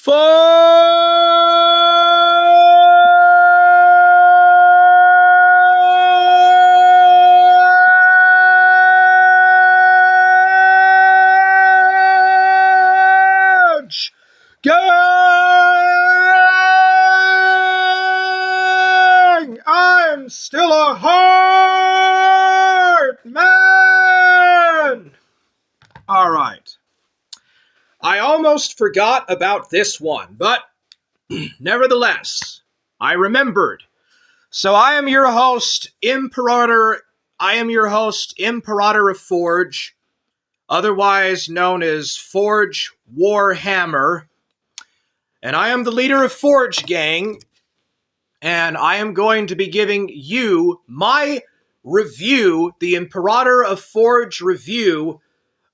Forge! Gang! I'm still a heart man! Alright. I almost forgot about this one, but nevertheless, I remembered. So I am your host, Imperatorofforge, otherwise known as Forge Warhammer. And I am the leader of Forge Gang, and I am going to be giving you my review, the Imperatorofforge review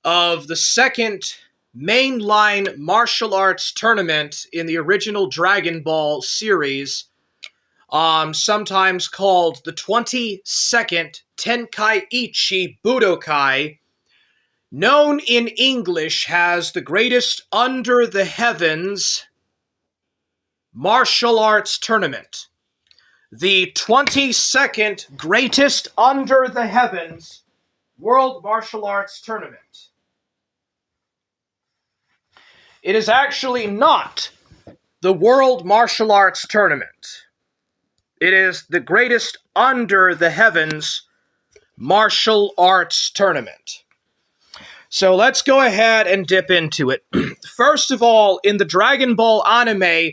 of the second mainline martial arts tournament in the original Dragon Ball series, sometimes called the 22nd Tenkaichi Budokai, known in English as the Greatest Under the Heavens Martial Arts Tournament. The 22nd Greatest Under the Heavens World Martial Arts Tournament. It is actually not the World Martial Arts Tournament. It is the Greatest Under the Heavens Martial Arts Tournament. So let's go ahead and dip into it. First of all, in the Dragon Ball anime,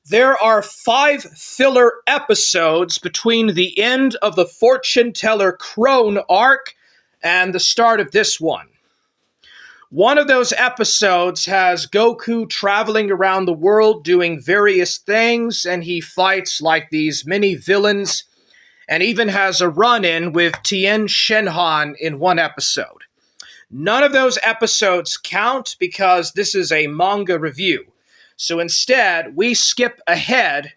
there are 5 filler episodes between the end of the Fortune Teller Crone arc and the start of this one. One of those episodes has Goku traveling around the world doing various things, and he fights like these mini villains, and even has a run-in with Tien Shinhan in one episode. None of those episodes count because this is a manga review. So instead, we skip ahead.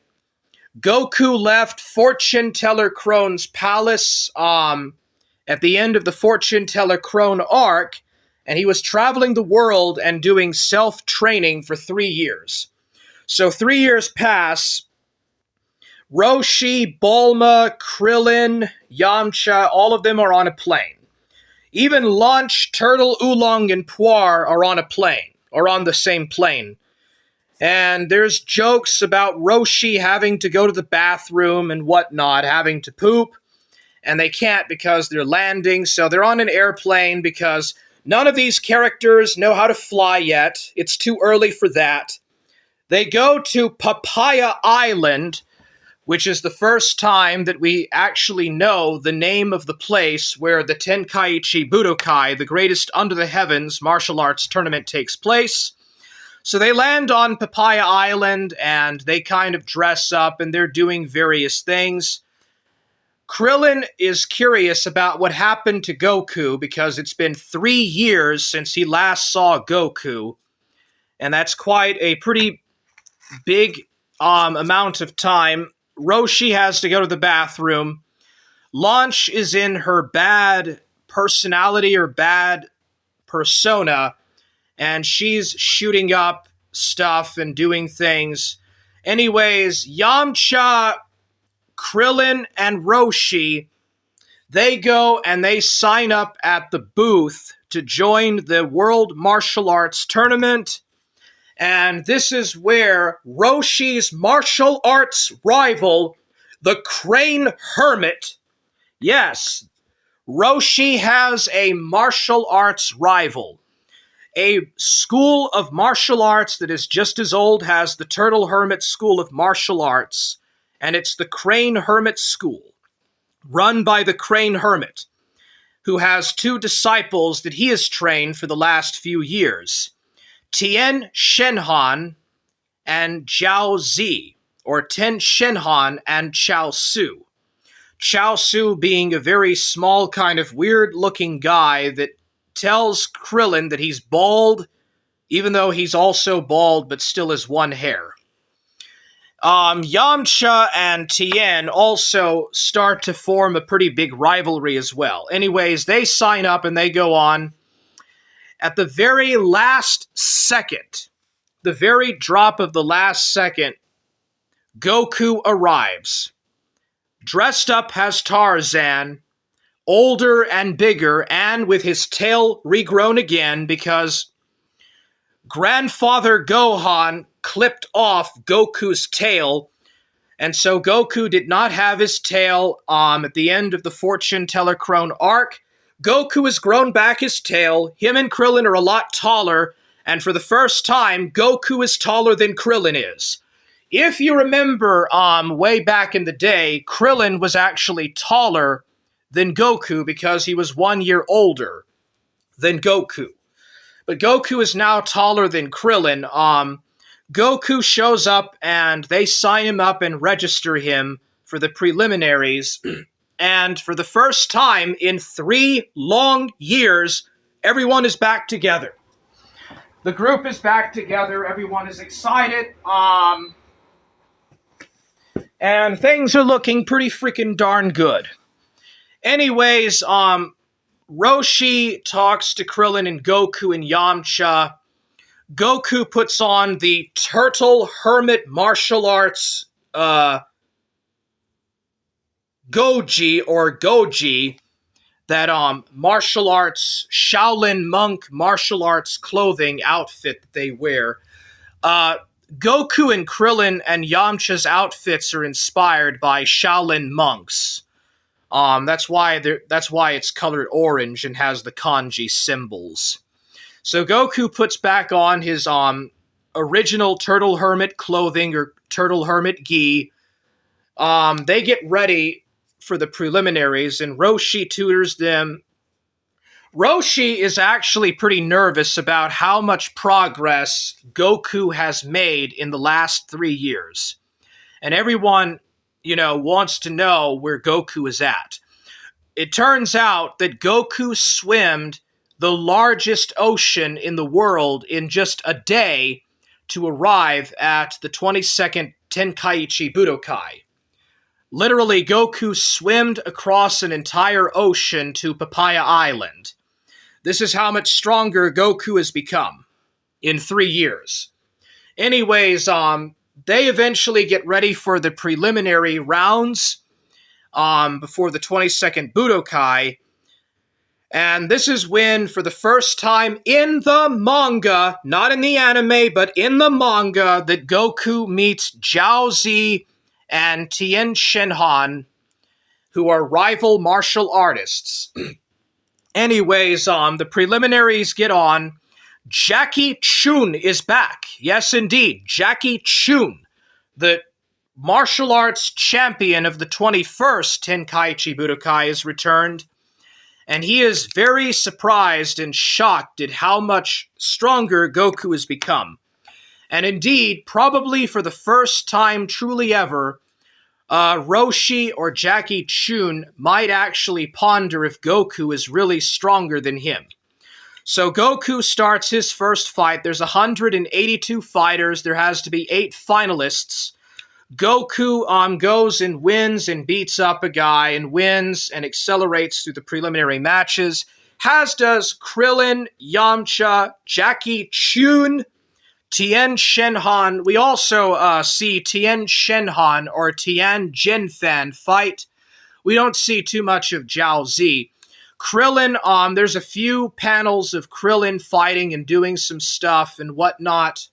Goku left Fortune Teller Crone's palace at the end of the Fortune Teller Crone arc, and he was traveling the world and doing self-training for 3 years. So 3 years pass. Roshi, Bulma, Krillin, Yamcha, all of them are on a plane. Even Launch, Turtle, Oolong, and Puar are on a plane, or on the same plane. And there's jokes about Roshi having to go to the bathroom and whatnot, having to poop, and they can't because they're landing, so they're on an airplane because none of these characters know how to fly yet. It's too early for that. They go to Papaya Island, which is the first time that we actually know the name of the place where the Tenkaichi Budokai, the Greatest Under the Heavens martial arts tournament, takes place. So they land on Papaya Island, and they kind of dress up, and they're doing various things. Krillin is curious about what happened to Goku because it's been 3 years since he last saw Goku, and that's quite a pretty big amount of time. Roshi has to go to the bathroom. Launch is in her bad personality or bad persona, and she's shooting up stuff and doing things. Anyways, Yamcha, Krillin, and Roshi, they go and they sign up at the booth to join the World Martial Arts Tournament. And this is where Roshi's martial arts rival, the Crane Hermit, yes, Roshi has a martial arts rival. A school of martial arts that is just as old as the Turtle Hermit School of Martial Arts, and it's the Crane Hermit School, run by the Crane Hermit, who has 2 disciples that he has trained for the last few years, Tien Shinhan and Jiao Zi, or Ten Shinhan and Chao Su. Chao Su being a very small, kind of weird-looking guy that tells Krillin that he's bald, even though he's also bald but still has one hair. Yamcha and Tien also start to form a pretty big rivalry as well. Anyways, they sign up and they go on. At the very last second, the very drop of the last second, Goku arrives, dressed up as Tarzan, older and bigger, and with his tail regrown again because Grandfather Gohan clipped off Goku's tail, and so Goku did not have his tail at the end of the Fortune Teller Crone arc. Goku has grown back his tail. Him and Krillin are a lot taller, and for the first time, Goku is taller than Krillin is. If you remember, way back in the day, Krillin was actually taller than Goku because he was 1 year older than Goku. But Goku is now taller than Krillin. Goku shows up and they sign him up and register him for the preliminaries. And for the first time in 3 long years, everyone is back together. The group is back together. Everyone is excited. And things are looking pretty freaking darn good. Anyways, Roshi talks to Krillin and Goku and Yamcha. Goku puts on the Turtle Hermit Martial Arts Goji, that martial arts, Shaolin monk martial arts clothing outfit that they wear. Goku and Krillin and Yamcha's outfits are inspired by Shaolin monks. That's why it's colored orange and has the kanji symbols. So Goku puts back on his original Turtle Hermit clothing or Turtle Hermit gi. They get ready for the preliminaries, and Roshi tutors them. Roshi is actually pretty nervous about how much progress Goku has made in the last 3 years. And everyone, wants to know where Goku is at. It turns out that Goku swam the largest ocean in the world in just a day to arrive at the 22nd Tenkaichi Budokai. Literally, Goku swam across an entire ocean to Papaya Island. This is how much stronger Goku has become in 3 years. Anyways, they eventually get ready for the preliminary rounds before the 22nd Budokai. And this is when, for the first time in the manga, not in the anime, but in the manga, that Goku meets Jiaozi and Tien Shinhan, who are rival martial artists. Anyways, the preliminaries get on. Jackie Chun is back. Yes, indeed. Jackie Chun, the martial arts champion of the 21st Tenkaichi Budokai, is returned. And he is very surprised and shocked at how much stronger Goku has become. And indeed, probably for the first time truly ever, Roshi or Jackie Chun might actually ponder if Goku is really stronger than him. So Goku starts his first fight. There's 182 fighters. There has to be 8 finalists. Goku goes and wins and beats up a guy and wins and accelerates through the preliminary matches, as does Krillin, Yamcha, Jackie Chun, Tien Shinhan. We also see Tien Shinhan or Tien Jinfan fight. We don't see too much of Jiaozi. Krillin, there's a few panels of Krillin fighting and doing some stuff and whatnot.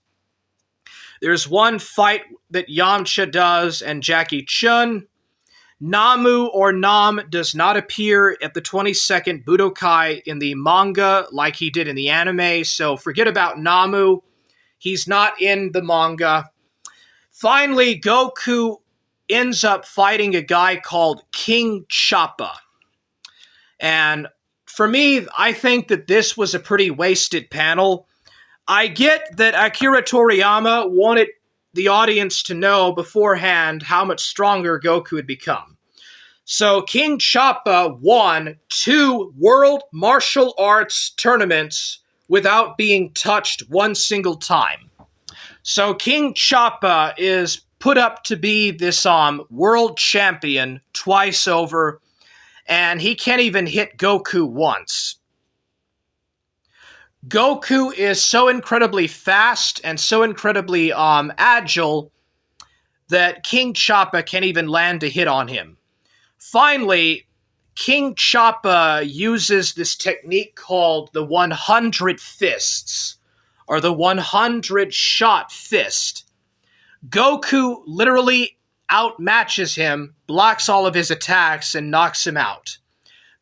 There's one fight that Yamcha does and Jackie Chun. Namu or Nam does not appear at the 22nd Budokai in the manga like he did in the anime, so forget about Namu. He's not in the manga. Finally, Goku ends up fighting a guy called King Choppa. And for me, I think that this was a pretty wasted panel. I get that Akira Toriyama wanted the audience to know beforehand how much stronger Goku had become. So King Choppa won 2 world martial arts tournaments without being touched one single time. So King Choppa is put up to be this world champion twice over, and he can't even hit Goku once. Goku is so incredibly fast and so incredibly agile that King Choppa can't even land a hit on him. Finally, King Choppa uses this technique called the 100 fists, or the 100 shot fist. Goku literally outmatches him, blocks all of his attacks, and knocks him out.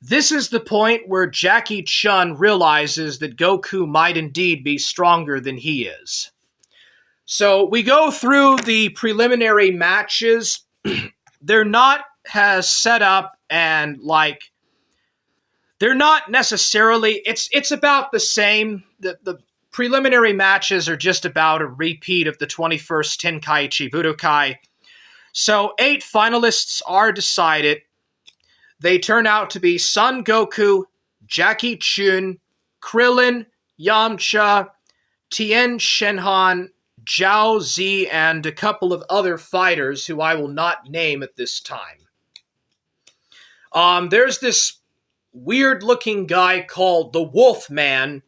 This is the point where Jackie Chun realizes that Goku might indeed be stronger than he is. So we go through the preliminary matches. They're not as set up and like they're not necessarily it's about the same. The preliminary matches are just about a repeat of the 21st Tenkaichi Budokai. So 8 finalists are decided. They turn out to be Son Goku, Jackie Chun, Krillin, Yamcha, Tien Shinhan, Zhao Zi, and a couple of other fighters who I will not name at this time. There's this weird-looking guy called the Wolfman,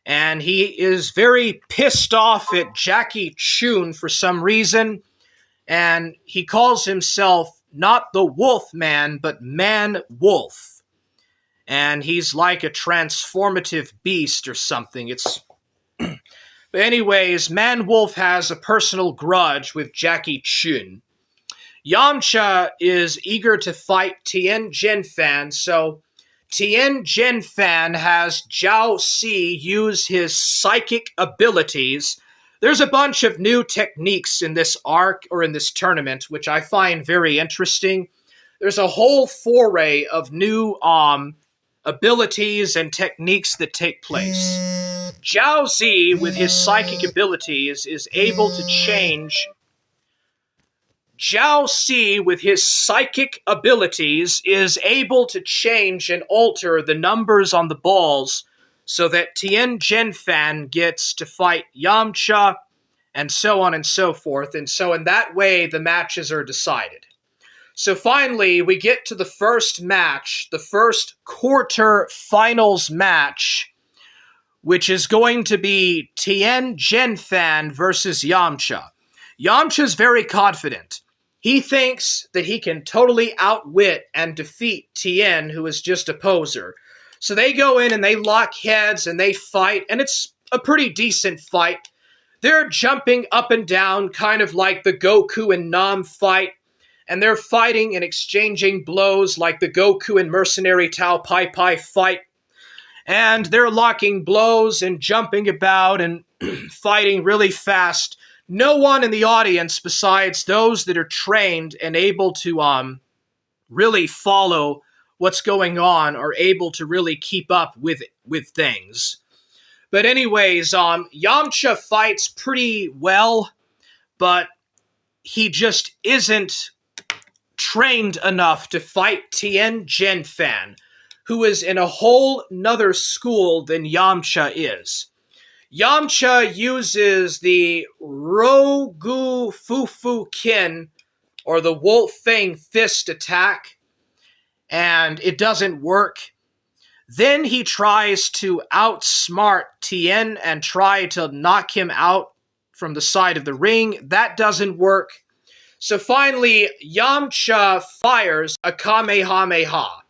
and he is very pissed off at Jackie Chun for some reason, and he calls himself not the Wolfman, but Man Wolf. And he's like a transformative beast or something. But anyways, Man Wolf has a personal grudge with Jackie Chun. Yamcha is eager to fight Tien Jinfan, so Tien Jinfan has Zhao Si use his psychic abilities. There's a bunch of new techniques in this arc, or in this tournament, which I find very interesting. There's a whole foray of new abilities and techniques that take place. Zhao Zi, with his psychic abilities, is able to change... Zhao Si, with his psychic abilities, is able to change and alter the numbers on the balls so that Tien Jinfan gets to fight Yamcha, and so on and so forth. And so in that way, the matches are decided. So finally, we get to the first match, the first quarter-finals match, which is going to be Tien Jinfan versus Yamcha. Yamcha's very confident. He thinks that he can totally outwit and defeat Tien, who is just a poser. So they go in and they lock heads and they fight, and it's a pretty decent fight. They're jumping up and down, kind of like the Goku and Nam fight, and they're fighting and exchanging blows like the Goku and Mercenary Tao Pai Pai fight. And they're locking blows and jumping about and fighting really fast. No one in the audience, besides those that are trained and able to really follow what's going on, are able to really keep up with things. But anyways, Yamcha fights pretty well, but he just isn't trained enough to fight Tien Jinfan, who is in a whole nother school than Yamcha is. Yamcha uses the Rogu Fufu Kin, or the Wolf Fang Fist attack, and it doesn't work. Then he tries to outsmart Tien and try to knock him out from the side of the ring. That doesn't work. So finally, Yamcha fires a Kamehameha.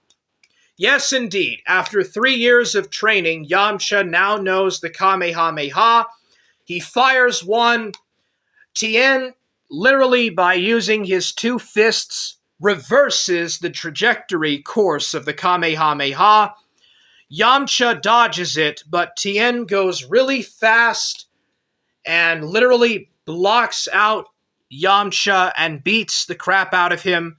Yes, indeed. After 3 years of training, Yamcha now knows the Kamehameha. He fires one. Tien, literally by using his 2 fists, reverses the trajectory course of the Kamehameha. Yamcha dodges it, but Tien goes really fast and literally blocks out Yamcha and beats the crap out of him.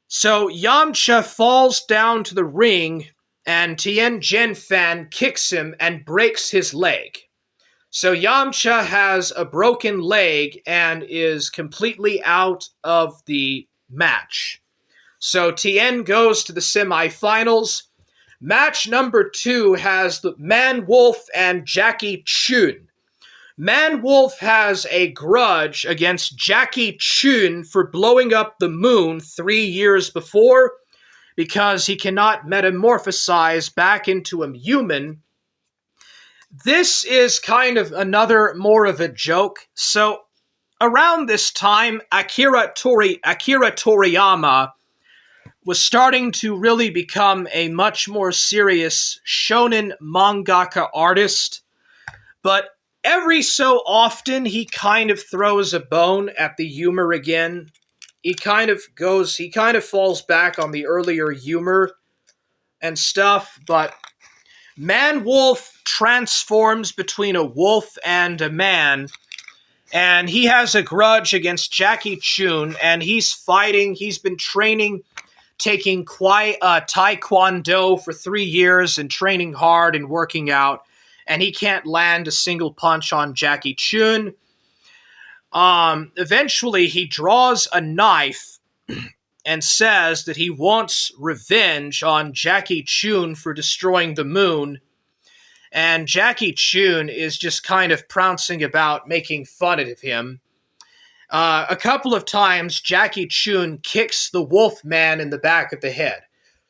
So Yamcha falls down to the ring, and Tien Jinfan kicks him and breaks his leg. So Yamcha has a broken leg and is completely out of the match. So Tien goes to the semifinals. Match number 2 has the Man Wolf and Jackie Chun. Man Wolf has a grudge against Jackie Chun for blowing up the moon 3 years before because he cannot metamorphosize back into a human. This is kind of another more of a joke. So around this time, Akira Toriyama was starting to really become a much more serious shonen mangaka artist, but every so often he kind of throws a bone at the humor again. He kind of falls back on the earlier humor and stuff, but Man Wolf transforms between a wolf and a man, and he has a grudge against Jackie Chun, and he's been training, taking Taekwondo for 3 years and training hard and working out, and he can't land a single punch on Jackie Chun. Eventually, he draws a knife and says that he wants revenge on Jackie Chun for destroying the moon. And Jackie Chun is just kind of prancing about, making fun of him. A couple of times, Jackie Chun kicks the Wolfman in the back of the head.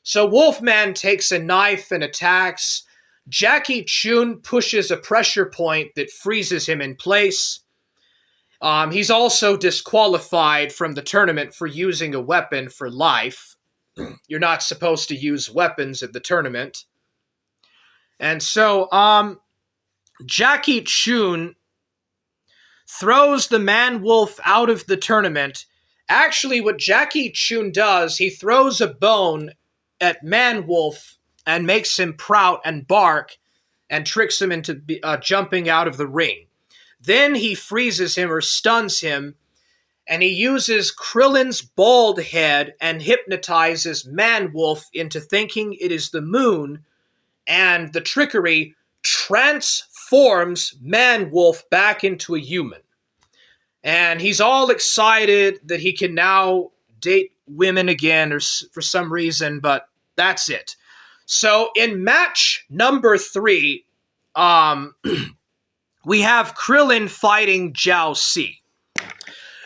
So Wolfman takes a knife and attacks. Jackie Chun pushes a pressure point that freezes him in place. He's also disqualified from the tournament for using a weapon for life. You're not supposed to use weapons at the tournament. And so, Jackie Chun throws the Man Wolf out of the tournament. Actually, what Jackie Chun does, he throws a bone at Man Wolf and makes him prout and bark and tricks him into jumping out of the ring. Then he freezes him or stuns him, and he uses Krillin's bald head and hypnotizes Man Wolf into thinking it is the moon, and the trickery transforms Man Wolf back into a human. And he's all excited that he can now date women again or for some reason, but that's it. So in match number 3, we have Krillin fighting Jiao Si.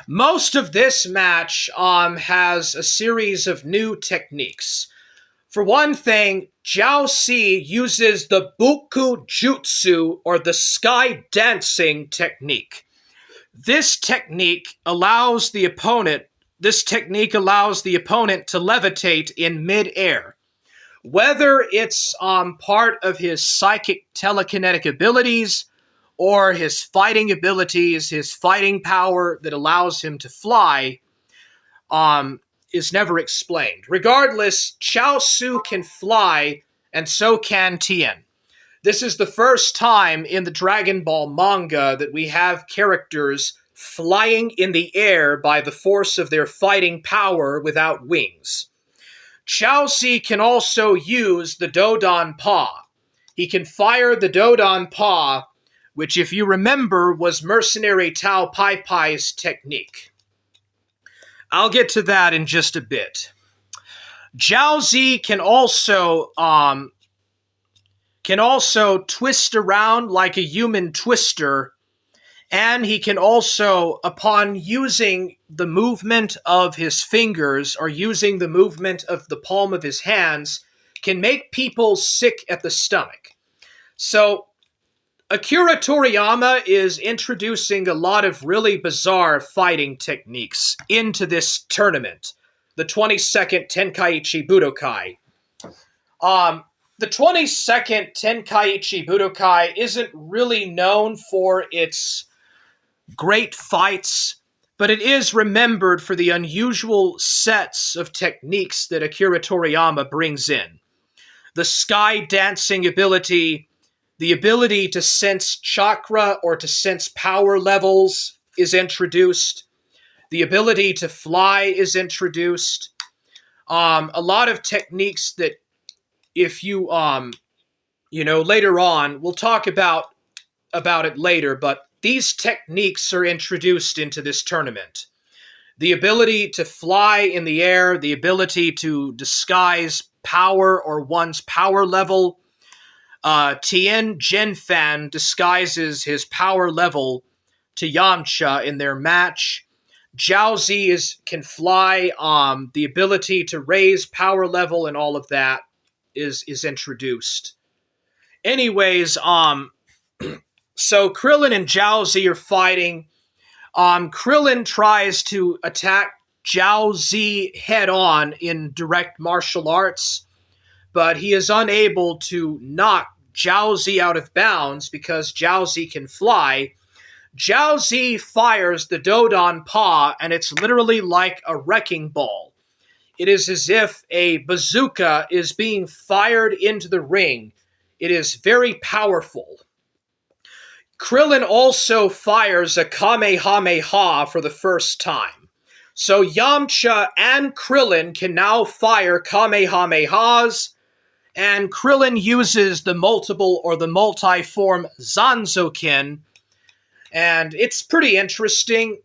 Most of this match has a series of new techniques. For one thing, Jiao Si uses the Buku Jutsu, or the sky dancing technique. This technique allows the opponent to levitate in mid-air. Whether it's part of his psychic telekinetic abilities, or his fighting abilities, his fighting power that allows him to fly, is never explained. Regardless, Chaosu can fly, and so can Tien. This is the first time in the Dragon Ball manga that we have characters flying in the air by the force of their fighting power without wings. Chaosu can also use the Dodon Pa. He can fire the Dodon Pa, which, if you remember, was Mercenary Tao Pai Pai's technique. I'll get to that in just a bit. Jiao Si can also twist around like a human twister, and he can also, upon using the movement of his fingers or using the movement of the palm of his hands, can make people sick at the stomach. So Akira Toriyama is introducing a lot of really bizarre fighting techniques into this tournament, the 22nd Tenkaichi Budokai. The 22nd Tenkaichi Budokai isn't really known for its great fights, but it is remembered for the unusual sets of techniques that Akira Toriyama brings in. The sky dancing ability, the ability to sense chakra or to sense power levels is introduced. The ability to fly is introduced. A lot of techniques that, if you, later on, we'll talk about it later, but these techniques are introduced into this tournament. The ability to fly in the air, the ability to disguise power or one's power level. Tien Jinfan disguises his power level to Yamcha in their match. Jiao Si can fly. The ability to raise power level and all of that is introduced. Anyways, So Krillin and Jowsy are fighting. Krillin tries to attack Jowsy head on in direct martial arts, but he is unable to knock Jowsy out of bounds because Jowsy can fly. Jowsy fires the Dodon Paw, and it's literally like a wrecking ball. It is as if a bazooka is being fired into the ring. It is very powerful. Krillin also fires a Kamehameha for the first time. So Yamcha and Krillin can now fire Kamehamehas, and Krillin uses the multiple or the multi-form Zanzoken, and it's pretty interesting.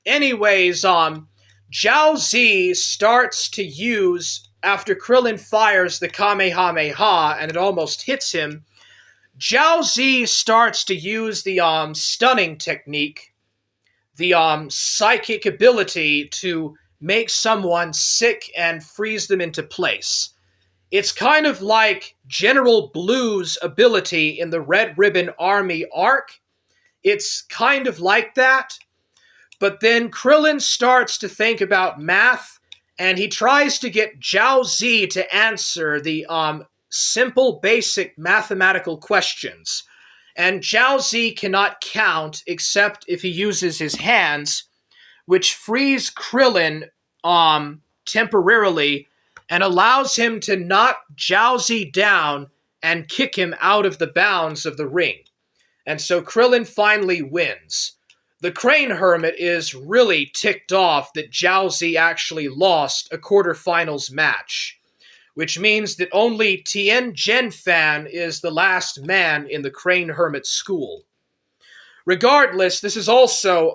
Anyways, Jowsy starts to use, after Krillin fires the Kamehameha and it almost hits him, Jowsy starts to use the stunning technique, the psychic ability to make someone sick and freeze them into place. It's kind of like General Blue's ability in the Red Ribbon Army arc. It's kind of like that, but then Krillin starts to think about math, and he tries to get Jowsy to answer the simple, basic mathematical questions. And Jowsy cannot count except if he uses his hands, which frees Krillin temporarily and allows him to knock Jowsy down and kick him out of the bounds of the ring. And so Krillin finally wins. The Crane Hermit is really ticked off that Jowsy actually lost a quarterfinals match, which means that only Tien Genfan is the last man in the Crane Hermit school. Regardless, this is also,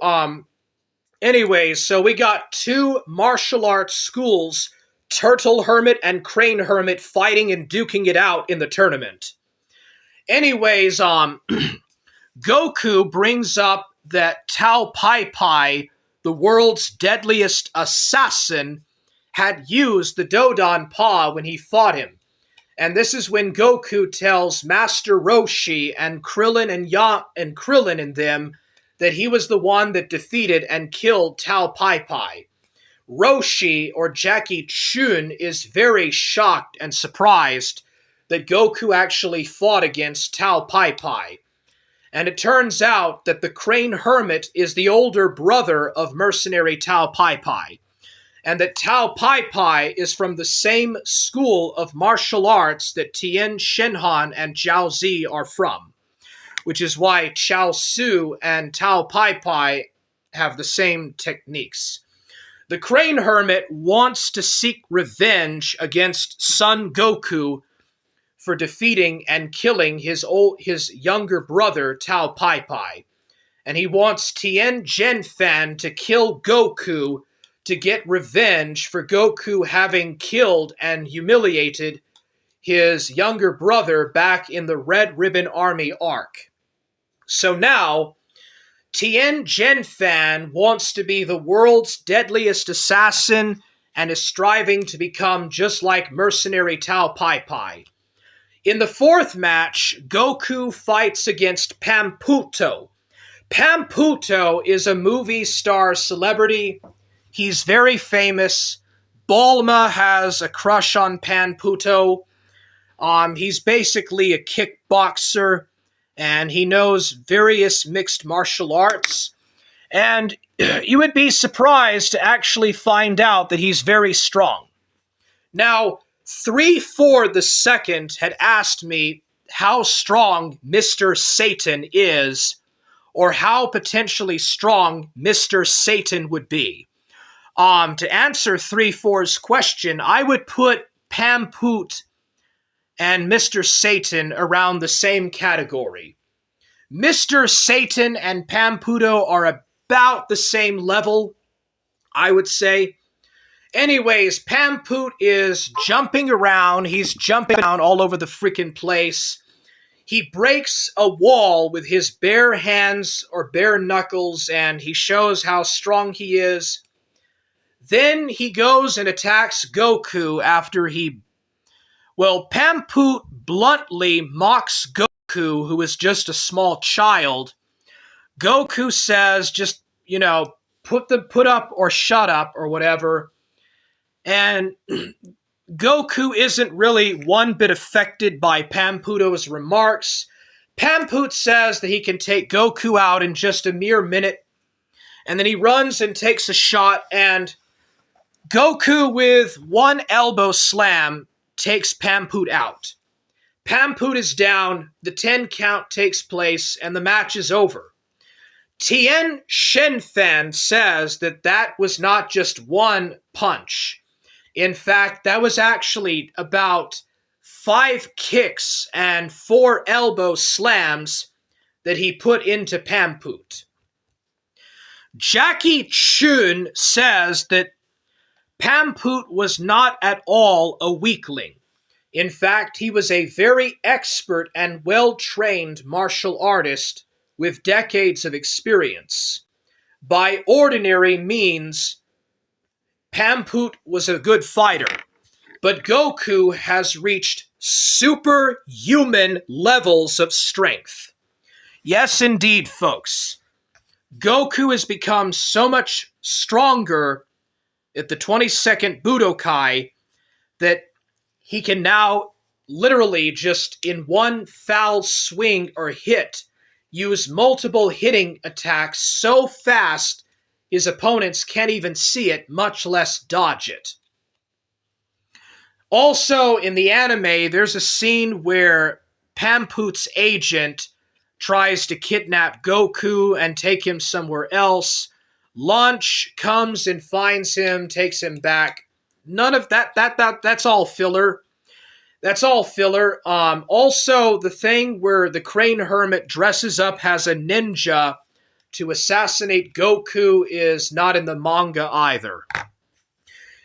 anyways, so we got two martial arts schools, Turtle Hermit and Crane Hermit, fighting and duking it out in the tournament. Anyways, Goku brings up that Tao Pai Pai, the world's deadliest assassin, had used the Dodon Paw when he fought him. And this is when Goku tells Master Roshi and Krillin and Krillin and them that he was the one that defeated and killed Tao Pai Pai. Roshi, or Jackie Chun, is very shocked and surprised that Goku actually fought against Tao Pai Pai. And it turns out that the Crane Hermit is the older brother of mercenary Tao Pai Pai, and that Tao Pai Pai is from the same school of martial arts that Tien Shinhan and Jowsy are from, which is why Chaozu and Tao Pai Pai have the same techniques. The Crane Hermit wants to seek revenge against Son Goku for defeating and killing his younger brother, Tao Pai Pai. And he wants Tien Genfan to kill Goku to get revenge for Goku having killed and humiliated his younger brother back in the Red Ribbon Army arc. So now, Tien Genfan wants to be the world's deadliest assassin and is striving to become just like mercenary Tao Pai Pai. In the fourth match, Goku fights against Pamputo. Pamputo is a movie star celebrity. He's very famous. Bulma has a crush on Pamputo. He's basically a kickboxer, and he knows various mixed martial arts. And you would be surprised to actually find out that he's very strong. Now, 3-4 the second had asked me how strong Mr. Satan is, or how potentially strong Mr. Satan would be. To answer 3-4's question, I would put Pamput and Mr. Satan around the same category. Mr. Satan and Pamputo are about the same level, I would say. Anyways, Pamput is jumping around. He's jumping around all over the freaking place. He breaks a wall with his bare hands or bare knuckles, and he shows how strong he is. Then he goes and attacks Goku after Pamput bluntly mocks Goku Goku, who is just a small child, Goku says, just, put up or shut up or whatever. And Goku isn't really one bit affected by Pamputo's remarks. Pamput says that he can take Goku out in just a mere minute. And then he runs and takes a shot, and Goku, with one elbow slam, takes Pamput out. Pamput is down, the 10 count takes place, and the match is over. Tien Shenfan says that was not just one punch. In fact, that was actually about 5 kicks and 4 elbow slams that he put into Pamput. Jackie Chun says that Pamput was not at all a weakling. In fact, he was a very expert and well-trained martial artist with decades of experience. By ordinary means, Pamput was a good fighter, but Goku has reached superhuman levels of strength. Yes, indeed, folks. Goku has become so much stronger at the 22nd Budokai that he can now literally just in one foul swing or hit use multiple hitting attacks so fast his opponents can't even see it, much less dodge it. Also, in the anime, there's a scene where Pamput's agent tries to kidnap Goku and take him somewhere else. Launch comes and finds him, takes him back. None of that's all filler. That's all filler. Also, the thing where the Crane Hermit dresses up as a ninja to assassinate Goku is not in the manga either.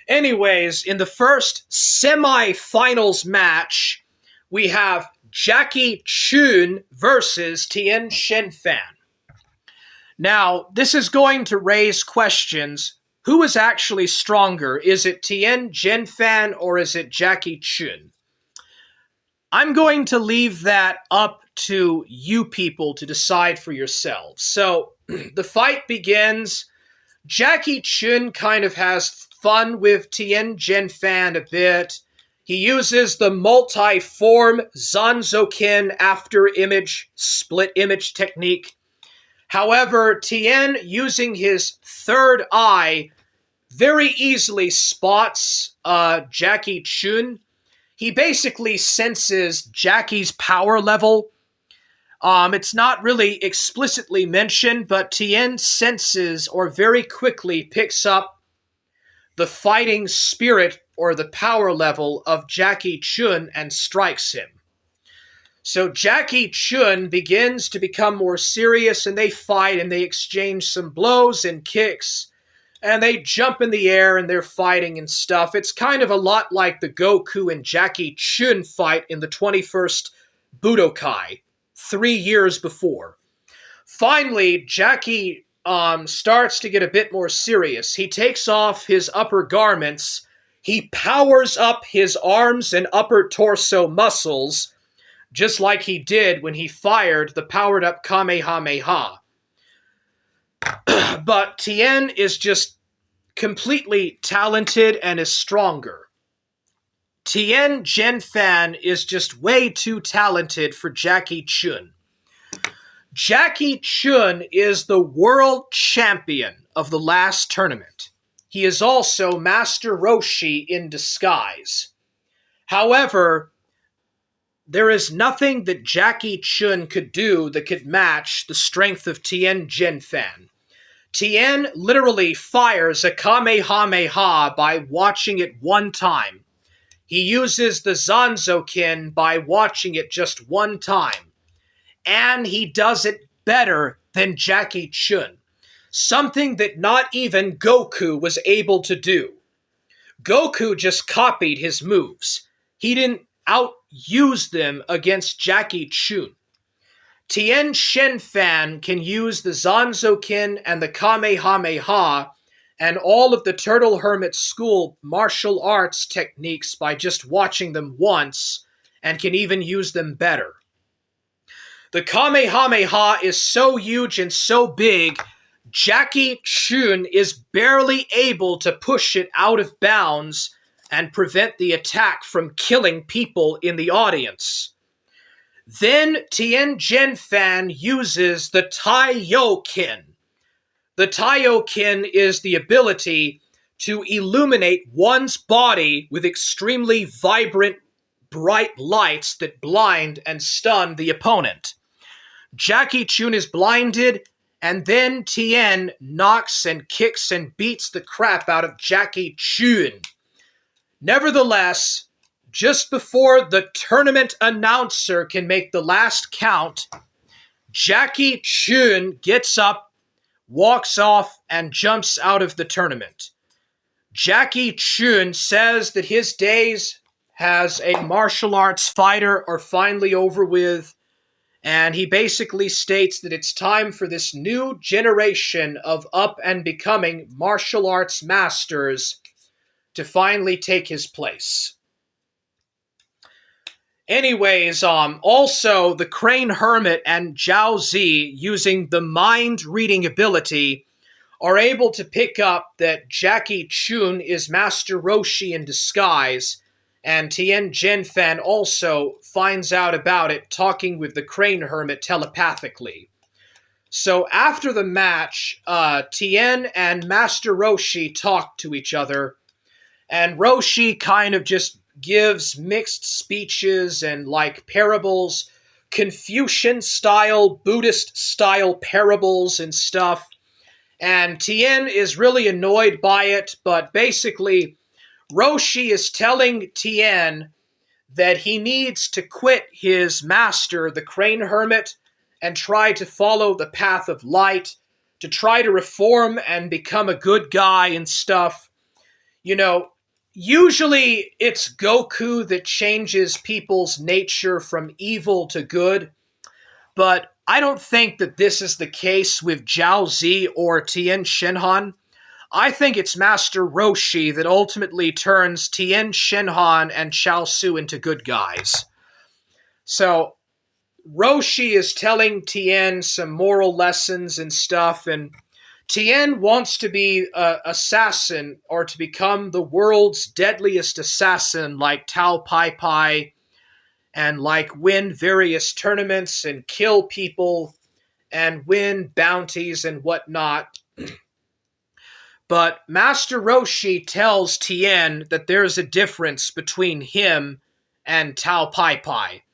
Anyways, in the first semi-finals match, we have Jackie Chun versus Tien Shenfan. Now, this is going to raise questions. Who is actually stronger? Is it Tien Shenfan or is it Jackie Chun? I'm going to leave that up to you people to decide for yourselves. So, the fight begins. Jackie Chun kind of has fun with Tien Shenfan a bit. He uses the multi-form Zanzokin after-image, split-image technique. However, Tien, using his third eye, very easily spots Jackie Chun. He basically senses Jackie's power level. It's not really explicitly mentioned, but Tien senses or very quickly picks up the fighting spirit or the power level of Jackie Chun and strikes him. So Jackie Chun begins to become more serious, and they fight and they exchange some blows and kicks, and they jump in the air and they're fighting and stuff. It's kind of a lot like the Goku and Jackie Chun fight in the 21st Budokai 3 years before. Finally, Jackie starts to get a bit more serious. He takes off his upper garments, he powers up his arms and upper torso muscles, just like he did when he fired the powered-up Kamehameha. But Tien is just completely talented and is stronger. Tien Shenfan is just way too talented for Jackie Chun. Jackie Chun is the world champion of the last tournament. He is also Master Roshi in disguise. However, there is nothing that Jackie Chun could do that could match the strength of Tien Shenfan. Tien literally fires a Kamehameha by watching it one time. He uses the Zanzokin by watching it just one time. And he does it better than Jackie Chun. Something that not even Goku was able to do. Goku just copied his moves. He didn't outuse them against Jackie Chun. Tien Shenfan can use the Zanzokin and the Kamehameha and all of the Turtle Hermit School martial arts techniques by just watching them once, and can even use them better. The Kamehameha is so huge and so big, Jackie Chun is barely able to push it out of bounds and prevent the attack from killing people in the audience. Then Tien Fan uses the Taiokin. The Taiokin is the ability to illuminate one's body with extremely vibrant, bright lights that blind and stun the opponent. Jackie Chun is blinded, and then Tien knocks and kicks and beats the crap out of Jackie Chun. Nevertheless, just before the tournament announcer can make the last count, Jackie Chun gets up, walks off, and jumps out of the tournament. Jackie Chun says that his days as a martial arts fighter are finally over with, and he basically states that it's time for this new generation of up-and-becoming martial arts masters to finally take his place. Anyways, also the Crane Hermit and Zhao Zi, using the mind-reading ability, are able to pick up that Jackie Chun is Master Roshi in disguise, and Tien Fan also finds out about it talking with the Crane Hermit telepathically. So after the match, Tien and Master Roshi talk to each other, and Roshi kind of just gives mixed speeches and like parables, Confucian-style, Buddhist-style parables and stuff. And Tien is really annoyed by it, but basically Roshi is telling Tien that he needs to quit his master, the Crane Hermit, and try to follow the path of light, to try to reform and become a good guy and stuff. You know, usually it's Goku that changes people's nature from evil to good, but I don't think that this is the case with Zhao Zi or Tien Shinhan. I think it's Master Roshi that ultimately turns Tien Shinhan and Chaosu into good guys. So Roshi is telling Tien some moral lessons and stuff, and Tien wants to be an assassin or to become the world's deadliest assassin like Tao Pai Pai, and like win various tournaments and kill people and win bounties and whatnot. But Master Roshi tells Tien that there's a difference between him and Tao Pai Pai.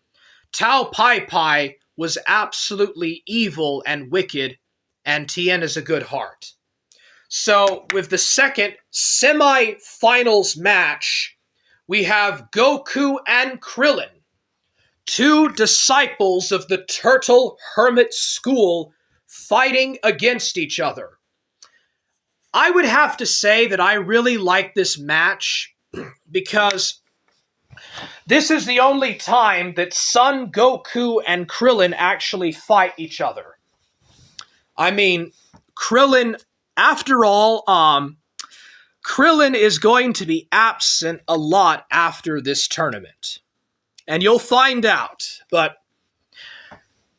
Tao Pai Pai was absolutely evil and wicked, and Tien is a good heart. So with the second semi-finals match, we have Goku and Krillin, two disciples of the Turtle Hermit School, fighting against each other. I would have to say that I really like this match because this is the only time that Son Goku and Krillin actually fight each other. I mean, Krillin, after all, Krillin is going to be absent a lot after this tournament. And you'll find out. But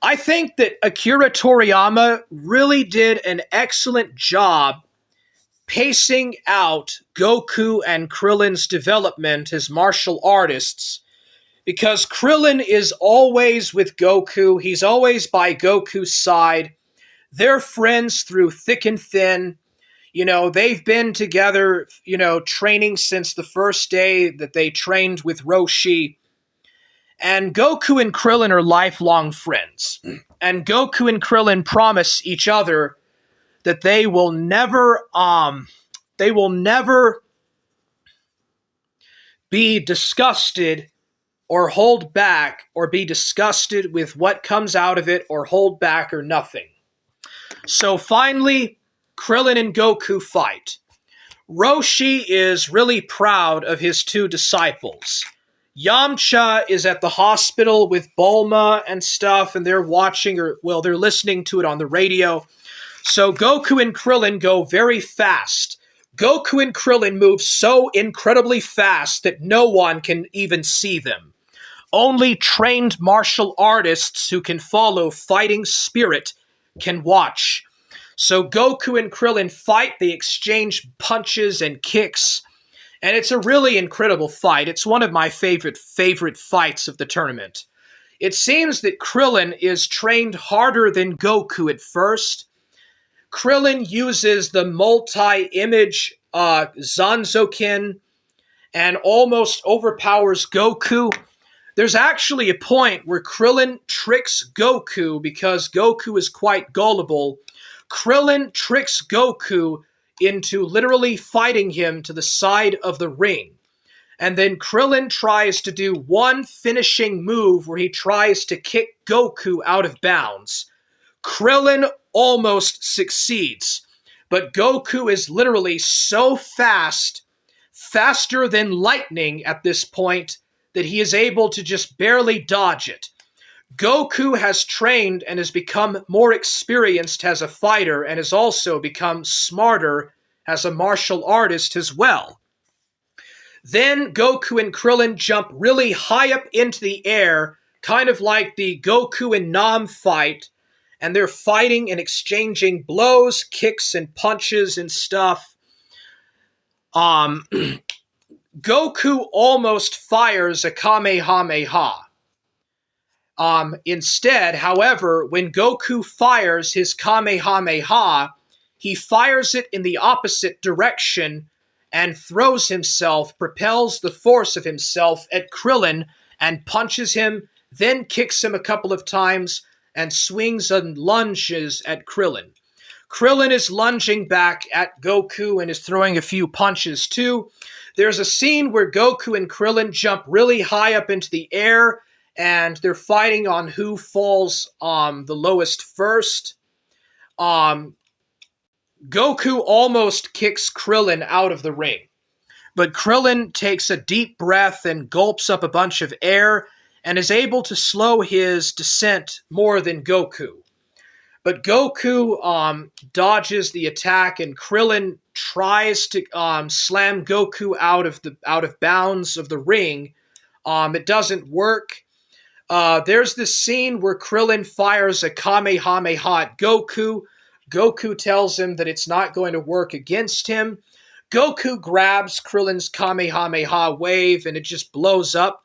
I think that Akira Toriyama really did an excellent job pacing out Goku and Krillin's development as martial artists, because Krillin is always with Goku. He's always by Goku's side. They're friends through thick and thin. You know, they've been together, you know, training since the first day that they trained with Roshi. And Goku and Krillin are lifelong friends. And Goku and Krillin promise each other that they will never be disgusted or hold back or be disgusted with what comes out of it or hold back or nothing. So finally, Krillin and Goku fight. Roshi is really proud of his two disciples. Yamcha is at the hospital with Bulma and stuff, and they're watching, or well, they're listening to it on the radio. So Goku and Krillin go very fast. Goku and Krillin move so incredibly fast that no one can even see them. only trained martial artists who can follow fighting spirit can watch. So Goku and Krillin fight, they exchange punches and kicks, and it's a really incredible fight. It's one of my favorite fights of the tournament. It seems that Krillin is trained harder than Goku at first. Krillin uses the multi-image Zanzoken and almost overpowers Goku. There's actually a point where Krillin tricks Goku because Goku is quite gullible. Krillin tricks Goku into literally fighting him to the side of the ring. And then Krillin tries to do one finishing move where he tries to kick Goku out of bounds. Krillin almost succeeds, but Goku is literally so fast, faster than lightning at this point, that he is able to just barely dodge it. Goku has trained and has become more experienced as a fighter and has also become smarter as a martial artist as well. Then Goku and Krillin jump really high up into the air, kind of like the Goku and Nam fight, and they're fighting and exchanging blows, kicks, and punches and stuff. Goku almost fires a Kamehameha. Instead, however, when Goku fires his Kamehameha, he fires it in the opposite direction and throws himself, propels the force of himself at Krillin and punches him, then kicks him a couple of times and swings and lunges at Krillin. Krillin is lunging back at Goku and is throwing a few punches too. There's a scene where Goku and Krillin jump really high up into the air and they're fighting on who falls the lowest first. Goku almost kicks Krillin out of the ring, but Krillin takes a deep breath and gulps up a bunch of air and is able to slow his descent more than Goku. But Goku dodges the attack, and Krillin tries to slam Goku out of bounds of the ring. It doesn't work. There's this scene where Krillin fires a Kamehameha at Goku. Goku tells him that it's not going to work against him. Goku grabs Krillin's Kamehameha wave, and it just blows up.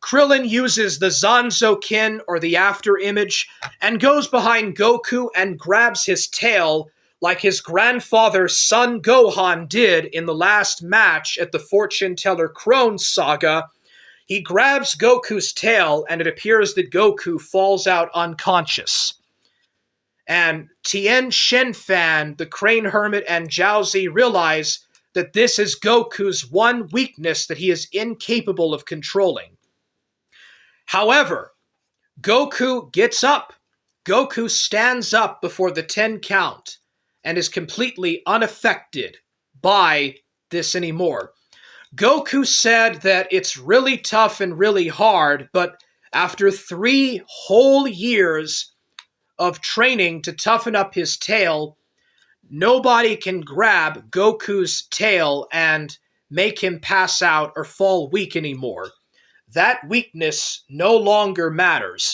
Krillin uses the Zanzoken, or the after image, and goes behind Goku and grabs his tail like his grandfather Son Gohan did in the last match at the Fortune Teller Crone saga. He grabs Goku's tail, and it appears that Goku falls out unconscious. And Tien Shenfan, the Crane Hermit, and Jiaozi realize that this is Goku's one weakness that he is incapable of controlling. However, Goku gets up. Goku stands up before the 10 count and is completely unaffected by this anymore. Goku said that it's really tough and really hard, but after 3 whole years of training to toughen up his tail, nobody can grab Goku's tail and make him pass out or fall weak anymore. That weakness no longer matters.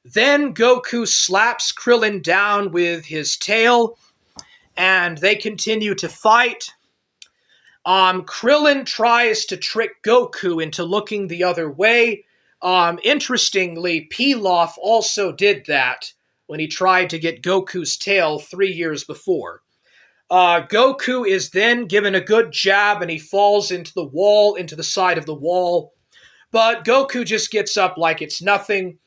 Then Goku slaps Krillin down with his tail, and they continue to fight. Krillin tries to trick Goku into looking the other way. Interestingly, Pilaf also did that when he tried to get Goku's tail 3 years before. Goku is then given a good jab, and he falls into the side of the wall. But Goku just gets up like it's nothing.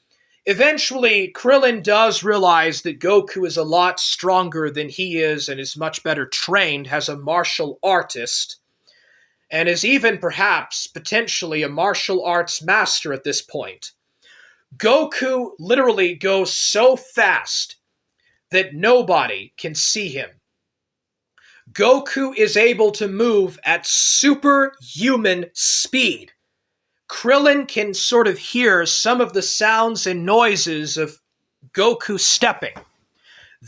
Eventually, Krillin does realize that Goku is a lot stronger than he is and is much better trained as a martial artist, and is even perhaps potentially a martial arts master at this point. Goku literally goes so fast that nobody can see him. Goku is able to move at superhuman speed. Krillin can sort of hear some of the sounds and noises of Goku stepping.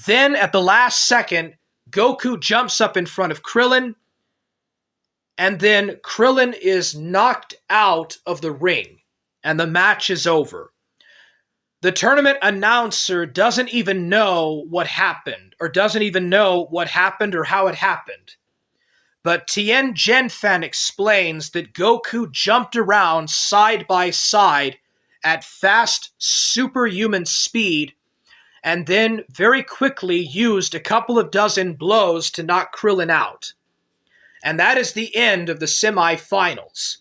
Then, at the last second, Goku jumps up in front of Krillin, and then Krillin is knocked out of the ring. and the match is over. The tournament announcer doesn't even know what happened, or how it happened. But Tien Genfan explains that Goku jumped around side by side at fast superhuman speed, and then very quickly used a couple of dozen blows to knock Krillin out. And that is the end of the semi-finals.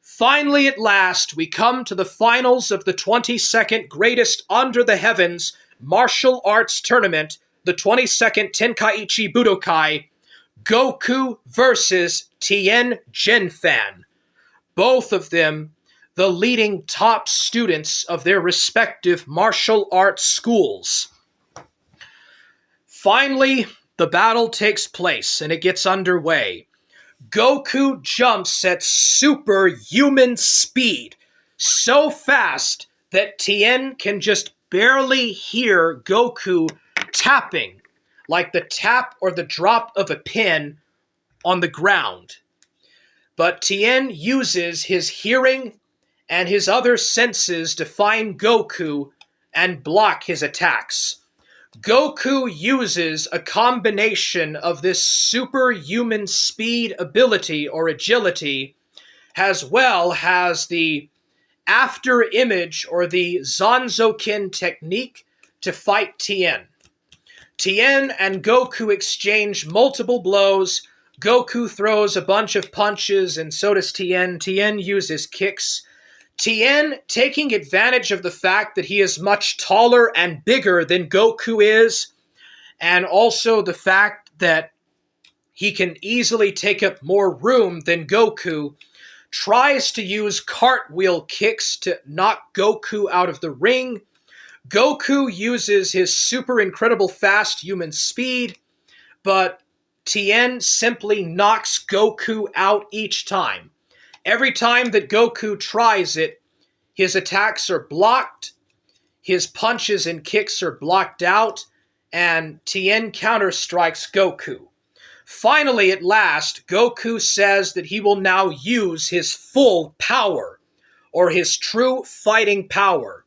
Finally, at last, we come to the finals of the 22nd Greatest Under the Heavens Martial Arts Tournament, the 22nd Tenkaichi Budokai, Goku versus Tien Genfan. Both of them the leading top students of their respective martial arts schools. Finally, the battle takes place and it gets underway. Goku jumps at superhuman speed, so fast that Tien can just barely hear Goku tapping, like the tap or the drop of a pin on the ground. But Tien uses his hearing and his other senses to find Goku and block his attacks. Goku uses a combination of this superhuman speed ability or agility, as well as the after image or the Zanzoken technique to fight Tien. Tien and Goku exchange multiple blows. Goku throws a bunch of punches, and so does Tien. Tien uses kicks. Tien, taking advantage of the fact that he is much taller and bigger than Goku is, and also the fact that he can easily take up more room than Goku, tries to use cartwheel kicks to knock Goku out of the ring. Goku uses his super incredible fast human speed, but Tien simply knocks Goku out each time. Every time that Goku tries it, his attacks are blocked, his punches and kicks are blocked out, and Tien counterstrikes Goku. Finally, at last, Goku says that he will now use his full power, or his true fighting power.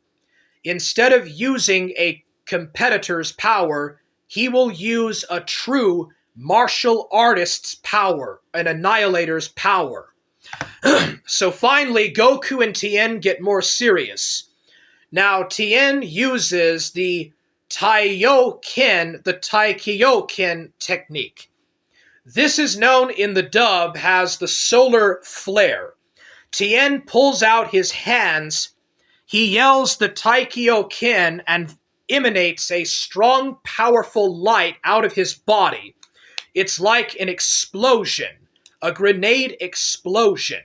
Instead of using a competitor's power, he will use a true martial artist's power, an annihilator's power. So finally, Goku and Tien get more serious. Now, Tien uses the Taikyoken technique. This is known in the dub as the solar flare. Tien pulls out his hands, he yells the Taikyoken and emanates a strong, powerful light out of his body. It's like an explosion, a grenade explosion.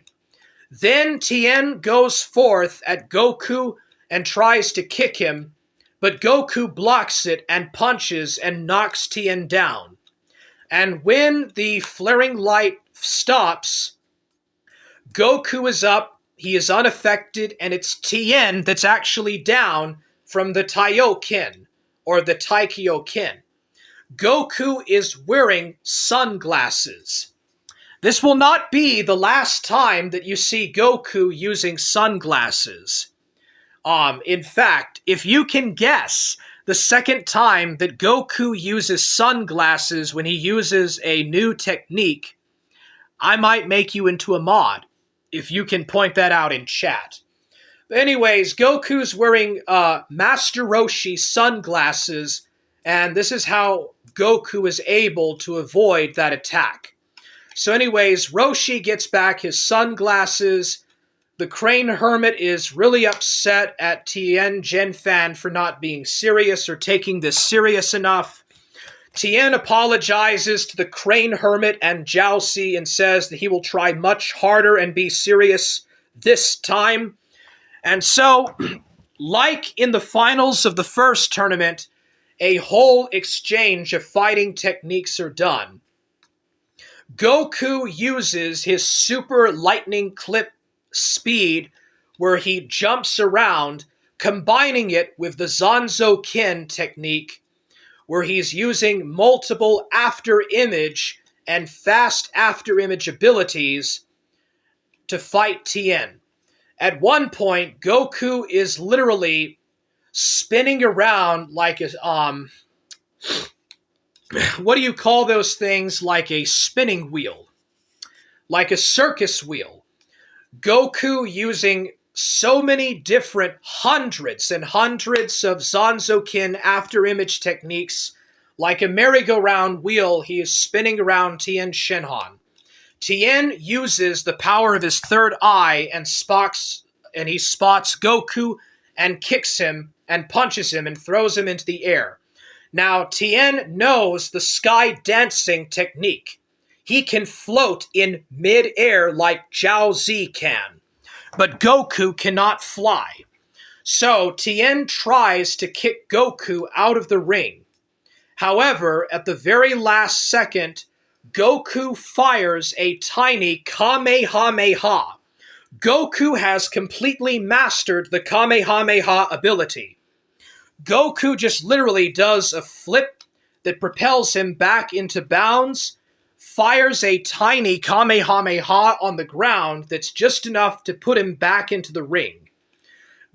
Then Tien goes forth at Goku and tries to kick him, but Goku blocks it and punches and knocks Tien down. And when the flaring light stops, Goku is up, he is unaffected, and it's Tien that's actually down from the Taioken, or the Taikyoken. Goku is wearing sunglasses. This will not be the last time that you see Goku using sunglasses. In fact, if you can guess the second time that Goku uses sunglasses when he uses a new technique, I might make you into a mod, if you can point that out in chat. But anyways, Goku's wearing Master Roshi sunglasses, and this is how Goku is able to avoid that attack. So anyways, Roshi gets back his sunglasses. The Crane Hermit is really upset at Tien Genfan for not being serious or taking this serious enough. Tien apologizes to the Crane Hermit and Jiaozi and says that he will try much harder and be serious this time. And so, like in the finals of the first tournament, a whole exchange of fighting techniques are done. Goku uses his super lightning clip speed where he jumps around, combining it with the Zanzoken technique where he's using multiple after-image and fast after-image abilities to fight Tien. At one point, Goku is literally spinning around like a what do you call those things? Like a spinning wheel, like a circus wheel. Goku using so many different hundreds and hundreds of Zanzokin after-image techniques. Like a merry-go-round wheel, he is spinning around Tien Shinhan. Tien uses the power of his third eye and he spots Goku and kicks him and punches him and throws him into the air. Now, Tien knows the sky dancing technique. He can float in mid-air like Zhao Zi can, but Goku cannot fly. So Tien tries to kick Goku out of the ring. However, at the very last second, Goku fires a tiny Kamehameha. Goku has completely mastered the Kamehameha ability. Goku just literally does a flip that propels him back into bounds, fires a tiny Kamehameha on the ground that's just enough to put him back into the ring.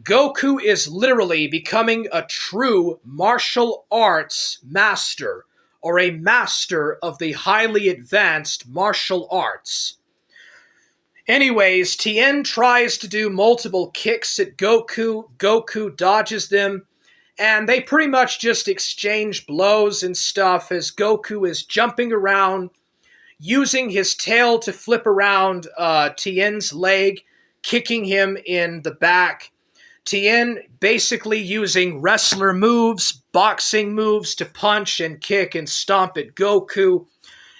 Goku is literally becoming a true martial arts master, or a master of the highly advanced martial arts. Anyways, Tien tries to do multiple kicks at Goku. Goku dodges them, and they pretty much just exchange blows and stuff as Goku is jumping around, using his tail to flip around Tien's leg, kicking him in the back. Tien basically using wrestler moves, boxing moves to punch and kick and stomp at Goku.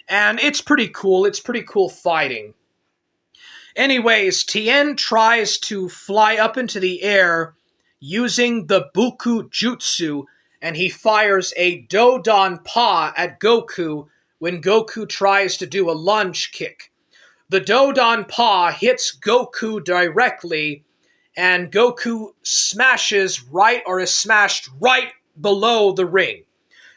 And it's pretty cool. It's pretty cool fighting. Anyways, Tien tries to fly up into the air using the Buku Jutsu, and he fires a Dodon Pa at Goku when Goku tries to do a lunge kick. The Dodon Pa hits Goku directly, and Goku is smashed right below the ring.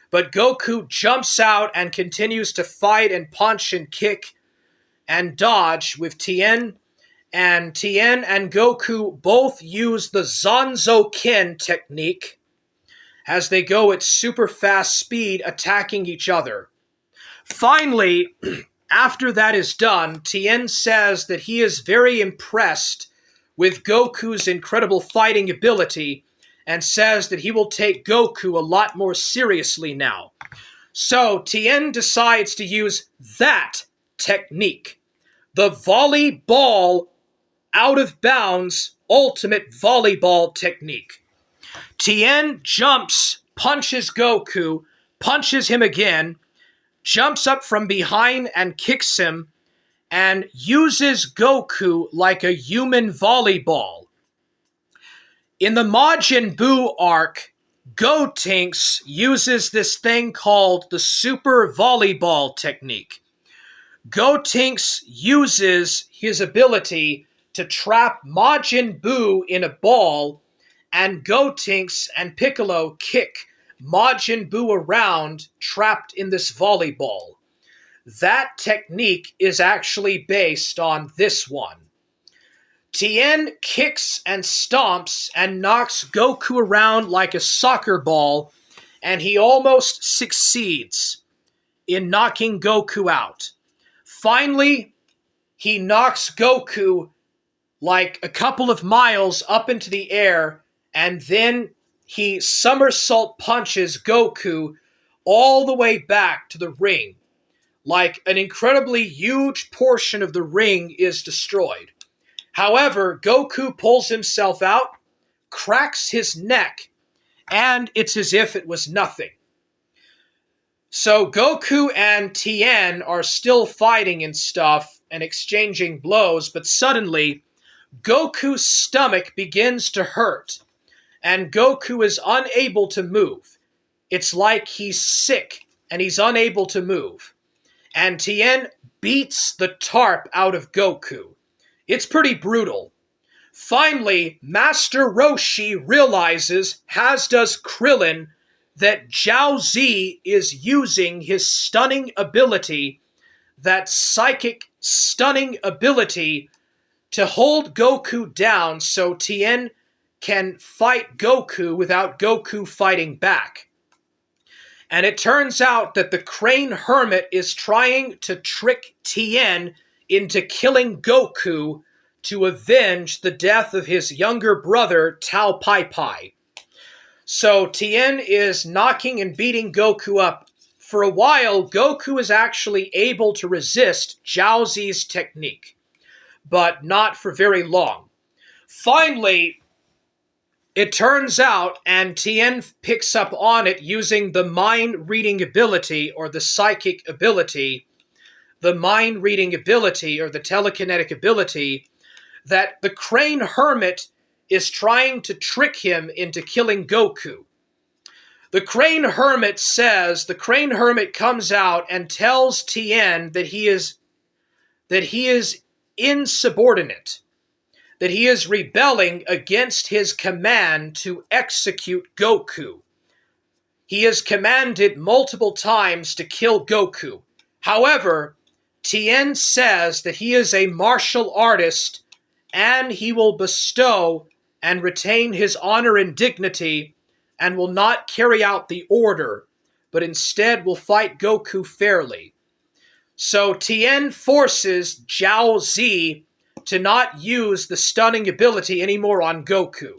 But Goku jumps out and continues to fight and punch and kick and dodge with Tien. And Tien and Goku both use the Zanzo-kin technique as they go at super fast speed attacking each other. Finally, after that is done, Tien says that he is very impressed with Goku's incredible fighting ability and says that he will take Goku a lot more seriously now. So Tien decides to use that technique, the volleyball out of bounds ultimate volleyball technique. Tien jumps, punches Goku, punches him again, jumps up from behind and kicks him, and uses Goku like a human volleyball. In the Majin Buu arc, Gotenks uses this thing called the super volleyball technique. Gotenks uses his ability to trap Majin Buu in a ball, and Gotenks and Piccolo kick Majin Buu around trapped in this volleyball. That technique is actually based on this one. Tien kicks and stomps and knocks Goku around like a soccer ball, and he almost succeeds in knocking Goku out. Finally, he knocks Goku like a couple of miles up into the air, and then he somersault punches Goku all the way back to the ring. Like an incredibly huge portion of the ring is destroyed. However, Goku pulls himself out, cracks his neck, and it's as if it was nothing. So Goku and Tien are still fighting and stuff and exchanging blows, but suddenly Goku's stomach begins to hurt, and Goku is unable to move. It's like he's sick and he's unable to move. And Tien beats the tarp out of Goku. It's pretty brutal. Finally, Master Roshi realizes, as does Krillin, that Zhao Zi is using his stunning ability, that psychic stunning ability, to hold Goku down so Tien can fight Goku without Goku fighting back. And it turns out that the Crane Hermit is trying to trick Tien into killing Goku to avenge the death of his younger brother, Tao Pai Pai. So Tien is knocking and beating Goku up. For a while, Goku is actually able to resist Zhao Zi's technique, but not for very long. Finally, it turns out, and Tien picks up on it using the mind-reading ability, or the psychic ability, the mind-reading ability, or the telekinetic ability, that the Crane Hermit is trying to trick him into killing Goku. The Crane Hermit comes out and tells Tien that he is insubordinate, that he is rebelling against his command to execute Goku. He is commanded multiple times to kill Goku. However, Tien says that he is a martial artist and he will bestow and retain his honor and dignity and will not carry out the order, but instead will fight Goku fairly. So Tien forces Zhao Zi to not use the stunning ability anymore on Goku.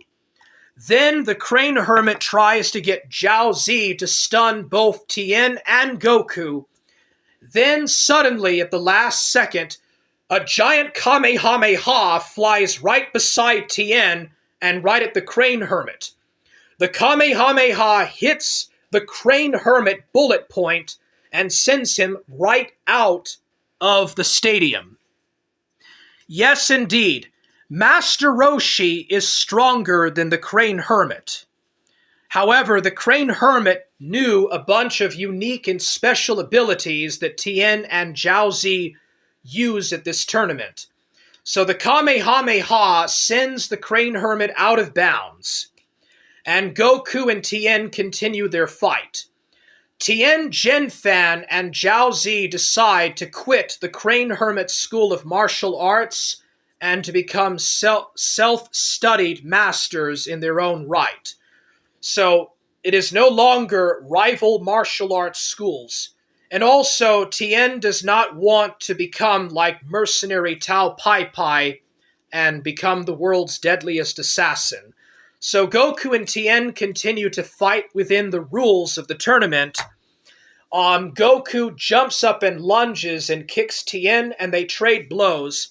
Then the Crane Hermit tries to get Zhao Zi to stun both Tien and Goku. Then suddenly, at the last second, a giant Kamehameha flies right beside Tien and right at the Crane Hermit. The Kamehameha hits the Crane Hermit bullet point and sends him right out of the stadium. Yes, indeed, Master Roshi is stronger than the Crane Hermit. However, the Crane Hermit knew a bunch of unique and special abilities that Tien and Zhao Zi use at this tournament. So the Kamehameha sends the Crane Hermit out of bounds, and Goku and Tien continue their fight. Tien Zhenfan and Zhao Zi decide to quit the Crane Hermit School of Martial Arts and to become self-studied masters in their own right. So it is no longer rival martial arts schools. And also, Tien does not want to become like mercenary Tao Pai Pai and become the world's deadliest assassin. So Goku and Tien continue to fight within the rules of the tournament. Goku jumps up and lunges and kicks Tien, and they trade blows.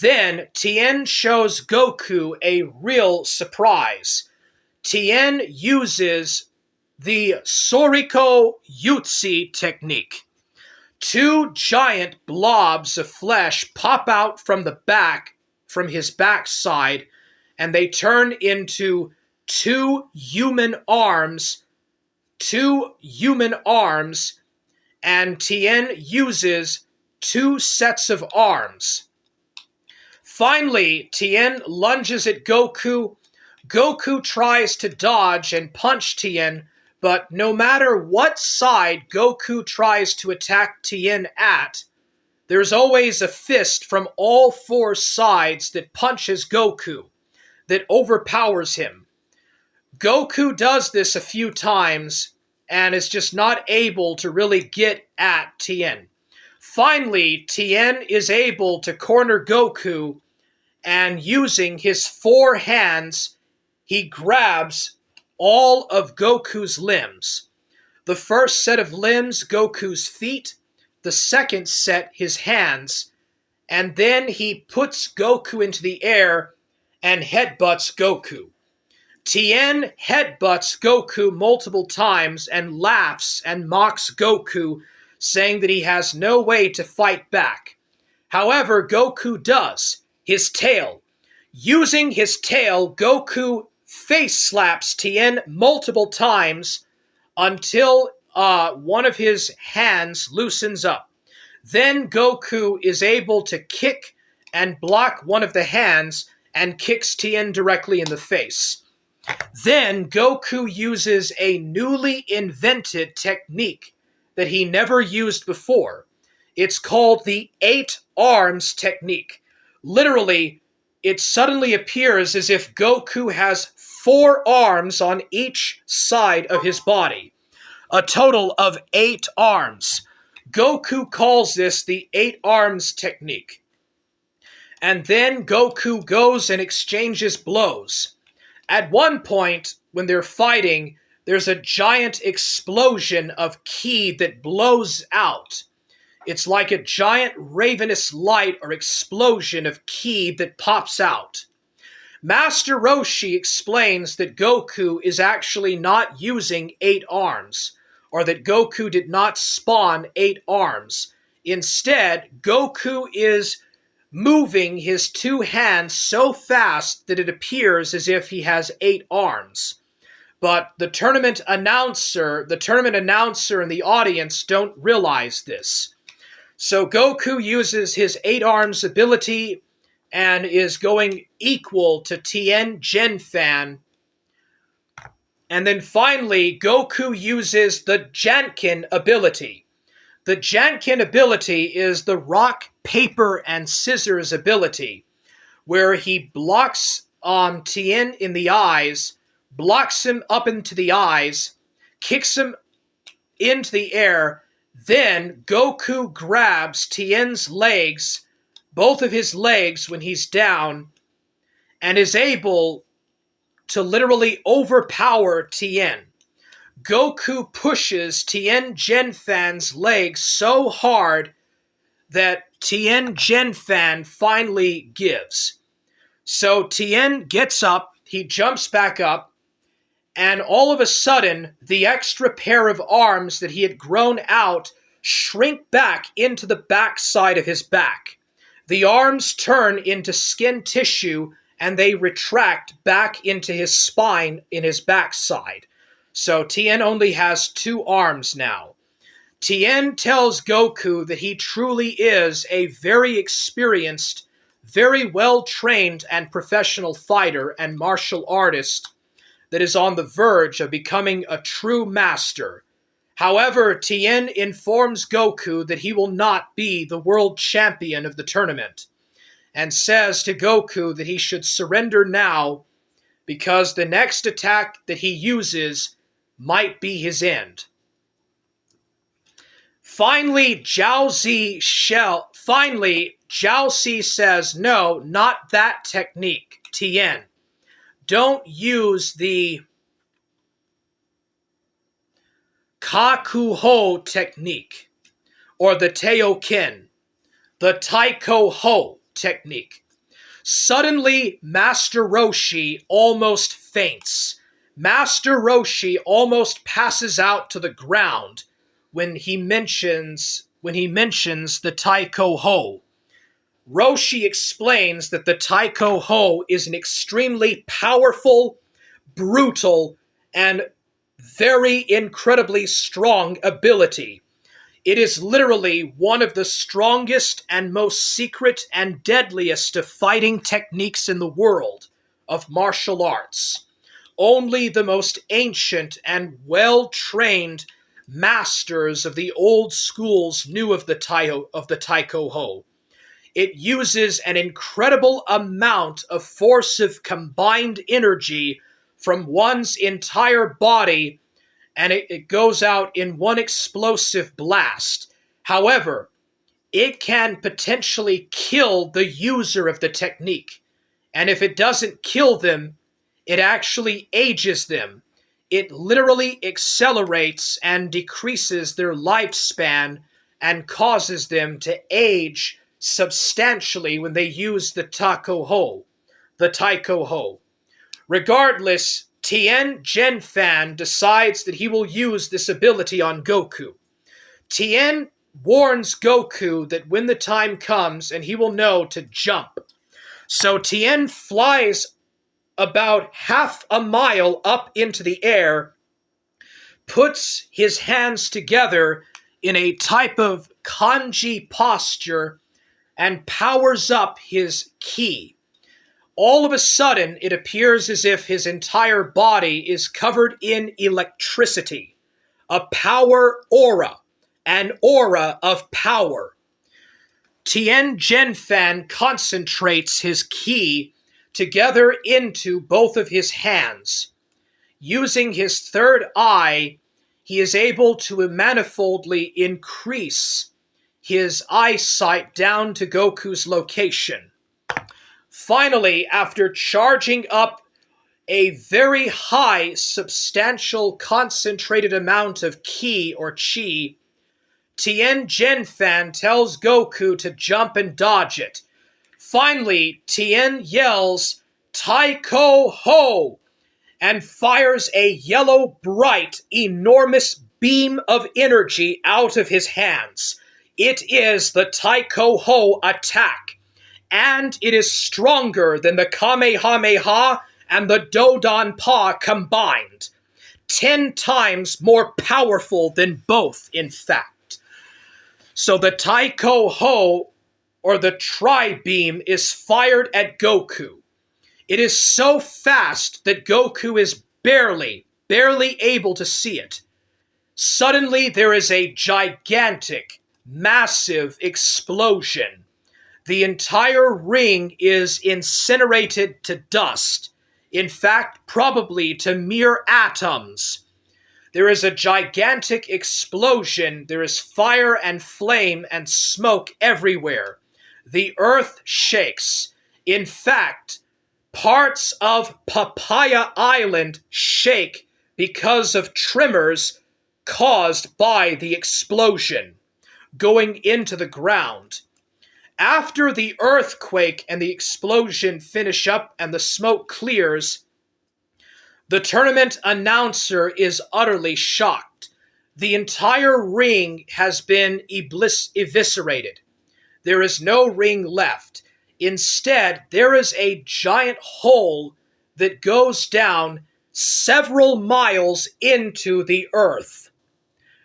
Then Tien shows Goku a real surprise. Tien uses the Soriko Yutsi technique. Two giant blobs of flesh pop out from his backside, and they turn into two human arms, and Tien uses two sets of arms. Finally, Tien lunges at Goku. Goku tries to dodge and punch Tien, but no matter what side Goku tries to attack Tien at, there's always a fist from all four sides that punches Goku, that overpowers him. Goku does this a few times and is just not able to really get at Tien. Finally, Tien is able to corner Goku, and using his four hands, he grabs all of Goku's limbs. The first set of limbs, Goku's feet, the second set, his hands, and then he puts Goku into the air and headbutts Goku. Tien headbutts Goku multiple times and laughs and mocks Goku, saying that he has no way to fight back. However, Goku does. His tail. Using his tail, Goku face slaps Tien multiple times until one of his hands loosens up. Then Goku is able to kick and block one of the hands and kicks Tien directly in the face. Then Goku uses a newly invented technique that he never used before. It's called the 8 arms technique. Literally, it suddenly appears as if Goku has 4 arms on each side of his body, a total of 8 arms. Goku calls this the 8 arms technique. And then Goku goes and exchanges blows. At one point, when they're fighting, there's a giant explosion of ki that blows out. It's like a giant ravenous light or explosion of ki that pops out. Master Roshi explains that Goku is actually not using 8 arms, or that Goku did not spawn 8 arms. Instead, Goku is moving his 2 hands so fast that it appears as if he has 8 arms. But the tournament announcer and the audience don't realize this. So Goku uses his 8 arms ability and is going equal to Tien Genfan. And then finally, Goku uses the Janken ability. The Janken ability is the rock, paper, and scissors ability, where he blocks Tien in the eyes, blocks him up into the eyes, kicks him into the air, then Goku grabs Tien's legs, both of his legs when he's down, and is able to literally overpower Tien. Goku pushes Tien Genfan's legs so hard that Tien Genfan finally gives. So Tien gets up, he jumps back up, and all of a sudden, the extra pair of arms that he had grown out shrink back into the backside of his back. The arms turn into skin tissue, and they retract back into his spine in his backside. So Tien only has 2 arms now. Tien tells Goku that he truly is a very experienced, very well-trained and professional fighter and martial artist that is on the verge of becoming a true master. However, Tien informs Goku that he will not be the world champion of the tournament, and says to Goku that he should surrender now because the next attack that he uses might be his end. Finally, Jiaozi says, no, not that technique, Tien. Don't use the Kakuho technique, or the Teokin, the Taiko Ho technique. Suddenly, Master Roshi almost faints. Master Roshi almost passes out to the ground when he mentions the Taiko Ho. Roshi explains that the Taiko Ho is an extremely powerful, brutal, and very incredibly strong ability. It is literally one of the strongest and most secret and deadliest of fighting techniques in the world of martial arts. Only the most ancient and well-trained masters of the old schools knew of the Taiko Ho. It uses an incredible amount of force of combined energy from one's entire body, and it goes out in one explosive blast. However, it can potentially kill the user of the technique. And if it doesn't kill them, it actually ages them. It literally accelerates and decreases their lifespan and causes them to age substantially when they use the Taiko Ho. Regardless, Tien Genfan decides that he will use this ability on Goku. Tien warns Goku that when the time comes and he will know to jump. So Tien flies about half a mile up into the air, puts his hands together in a type of kanji posture, and powers up his ki. All of a sudden, it appears as if his entire body is covered in electricity, a power aura, an aura of power. Tien Jinfan concentrates his ki together into both of his hands. Using his third eye, he is able to manifoldly increase his eyesight down to Goku's location. Finally, after charging up a very high, substantial, concentrated amount of ki or chi, Tien Jinfan tells Goku to jump and dodge it. Finally, Tien yells, "Taiko Ho!" and fires a yellow, bright, enormous beam of energy out of his hands. It is the Taiko Ho attack, and it is stronger than the Kamehameha and the Dodon Pa combined. 10 times more powerful than both, in fact. So the Taiko Ho, or the Tri-Beam, is fired at Goku. It is so fast that Goku is barely able to see it. Suddenly there is a gigantic, massive explosion. The entire ring is incinerated to dust. In fact, probably to mere atoms. There is a gigantic explosion. There is fire and flame and smoke everywhere. The earth shakes. In fact, parts of Papaya Island shake because of tremors caused by the explosion going into the ground. After the earthquake and the explosion finish up and the smoke clears, the tournament announcer is utterly shocked. The entire ring has been eviscerated. There is no ring left. Instead, there is a giant hole that goes down several miles into the earth.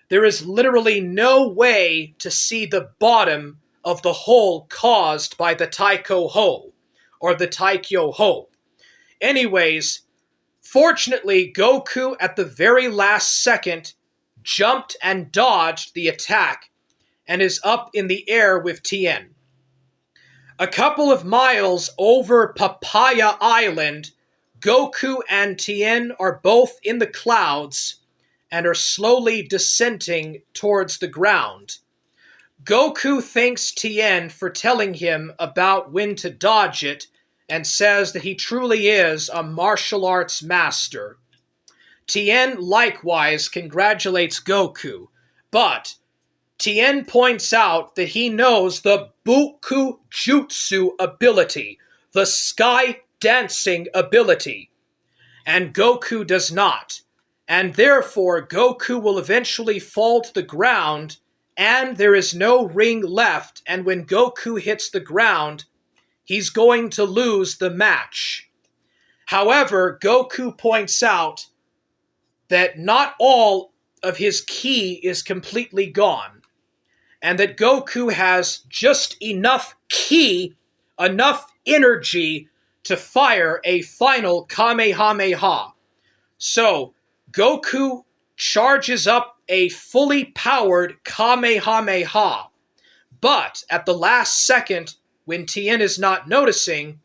There is literally no way to see the bottom of the hole caused by the Taiko Ho, or the Taikyo Ho. Anyways, fortunately, Goku at the very last second jumped and dodged the attack and is up in the air with Tien. A couple of miles over Papaya Island, Goku and Tien are both in the clouds and are slowly descending towards the ground. Goku thanks Tien for telling him about when to dodge it and says that he truly is a martial arts master. Tien likewise congratulates Goku, but Tien points out that he knows the Buku Jutsu ability, the sky dancing ability, and Goku does not, and therefore Goku will eventually fall to the ground, and there is no ring left, and when Goku hits the ground, he's going to lose the match. However, Goku points out that not all of his ki is completely gone, and that Goku has just enough ki, enough energy to fire a final Kamehameha. So, Goku charges up a fully powered Kamehameha, but at the last second, when Tien is not noticing,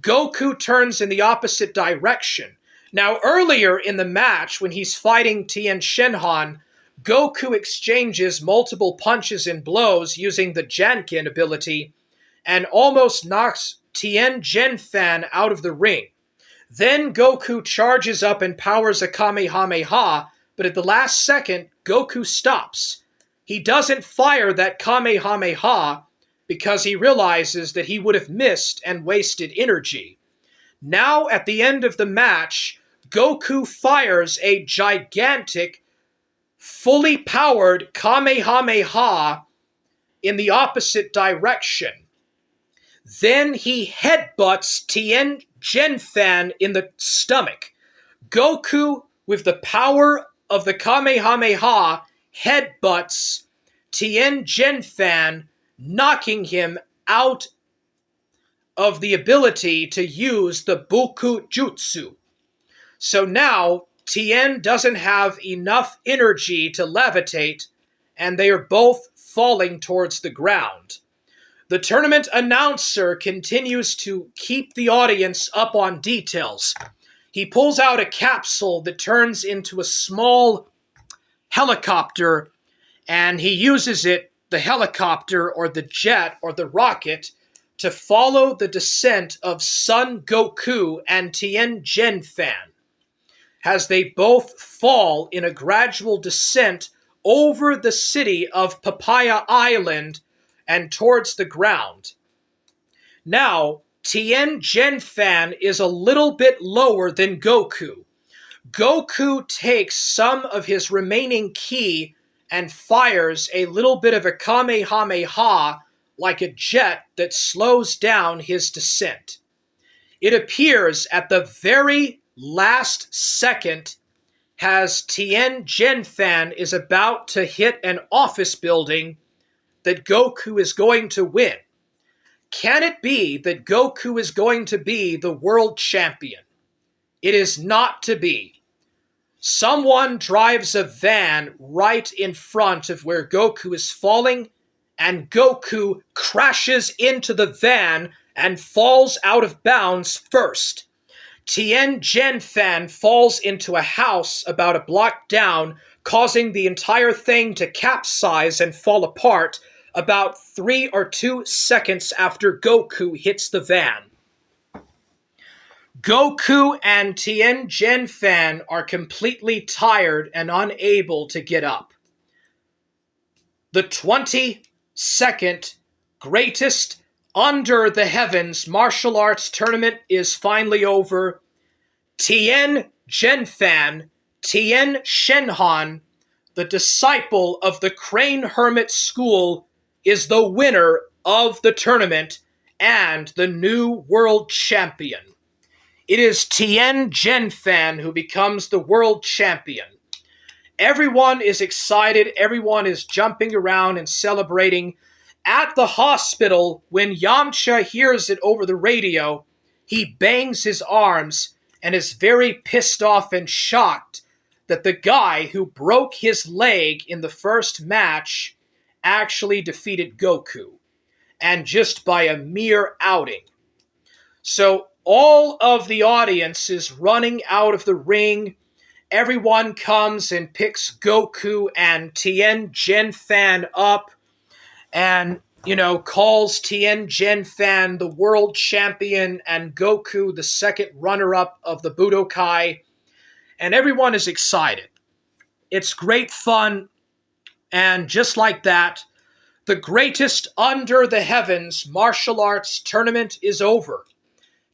Goku turns in the opposite direction. Now, earlier in the match, when he's fighting Tien Shinhan, Goku exchanges multiple punches and blows using the Janken ability and almost knocks Tien Jinfan out of the ring. Then Goku charges up and powers a Kamehameha, but at the last second, Goku stops. He doesn't fire that Kamehameha because he realizes that he would have missed and wasted energy. Now, at the end of the match, Goku fires a gigantic, fully powered Kamehameha in the opposite direction. Then he headbutts Tien Jinfan in the stomach. Goku, with the power of the Kamehameha, headbutts Tien Jinfan, knocking him out of the ability to use the Buku Jutsu. So now, Tien doesn't have enough energy to levitate, and they are both falling towards the ground. The tournament announcer continues to keep the audience up on details. He pulls out a capsule that turns into a small helicopter, and he uses it, the helicopter or the jet or the rocket, to follow the descent of Son Goku and Tien Fan, as they both fall in a gradual descent over the city of Papaya Island and towards the ground. Now, Tien Fan is a little bit lower than Goku. Goku takes some of his remaining ki and fires a little bit of a Kamehameha like a jet that slows down his descent. It appears at the very last second as Tien Fan is about to hit an office building that Goku is going to win. Can it be that Goku is going to be the world champion? It is not to be. Someone drives a van right in front of where Goku is falling, and Goku crashes into the van and falls out of bounds first. Tien Fan falls into a house about a block down, causing the entire thing to capsize and fall apart about 3 or 2 seconds after Goku hits the van. Goku and Tien Fan are completely tired and unable to get up. The 22nd greatest under the heavens martial arts tournament is finally over. Tien Fan, Tien Shenhan, the disciple of the Crane Hermit School, is the winner of the tournament and the new world champion. It is Tien Fan who becomes the world champion. Everyone is excited. Everyone is jumping around and celebrating. At the hospital, when Yamcha hears it over the radio, he bangs his arms and is very pissed off and shocked that the guy who broke his leg in the first match actually defeated Goku, and just by a mere outing. So all of the audience is running out of the ring. Everyone comes and picks Goku and Tien Fan up and, calls Tien Fan the world champion and Goku the second runner-up of the Budokai. And everyone is excited. It's great fun. And just like that, the greatest under the heavens martial arts tournament is over.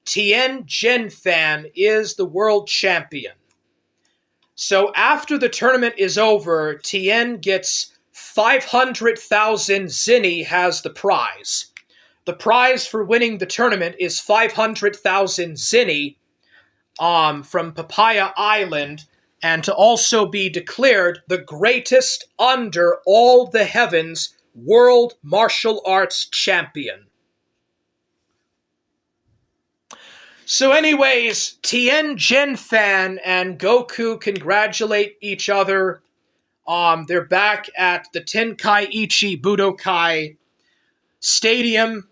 Tien Fan is the world champion. So after the tournament is over, Tien gets 500,000 zinni as the prize. The prize for winning the tournament is 500,000 zinni from Papaya Island, and to also be declared the greatest under all the heavens world martial arts champion. So anyways, Tien Fan and Goku congratulate each other. They're back at the Tenkaichi Budokai Stadium.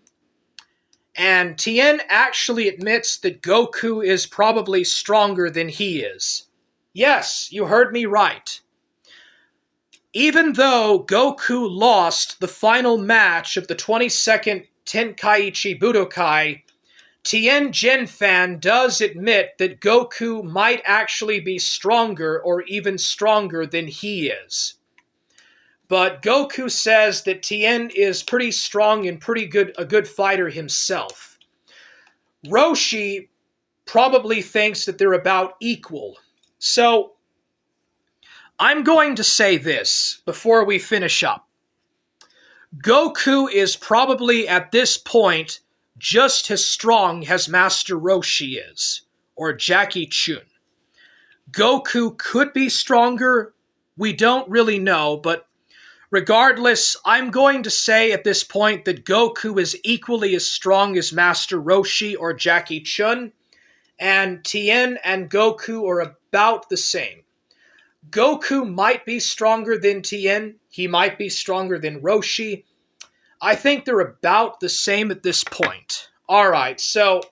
And Tien actually admits that Goku is probably stronger than he is. Yes, you heard me right. Even though Goku lost the final match of the 22nd Tenkaichi Budokai, Tien Fan does admit that Goku might actually be stronger or even stronger than he is. But Goku says that Tien is pretty strong and a good fighter himself. Roshi probably thinks that they're about equal. So, I'm going to say this before we finish up. Goku is probably at this point just as strong as Master Roshi is, or Jackie Chun. Goku could be stronger, we don't really know, but regardless, I'm going to say at this point that Goku is equally as strong as Master Roshi or Jackie Chun, and Tien and Goku are about the same. Goku might be stronger than Tien, he might be stronger than Roshi. I think they're about the same at this point. Alright, so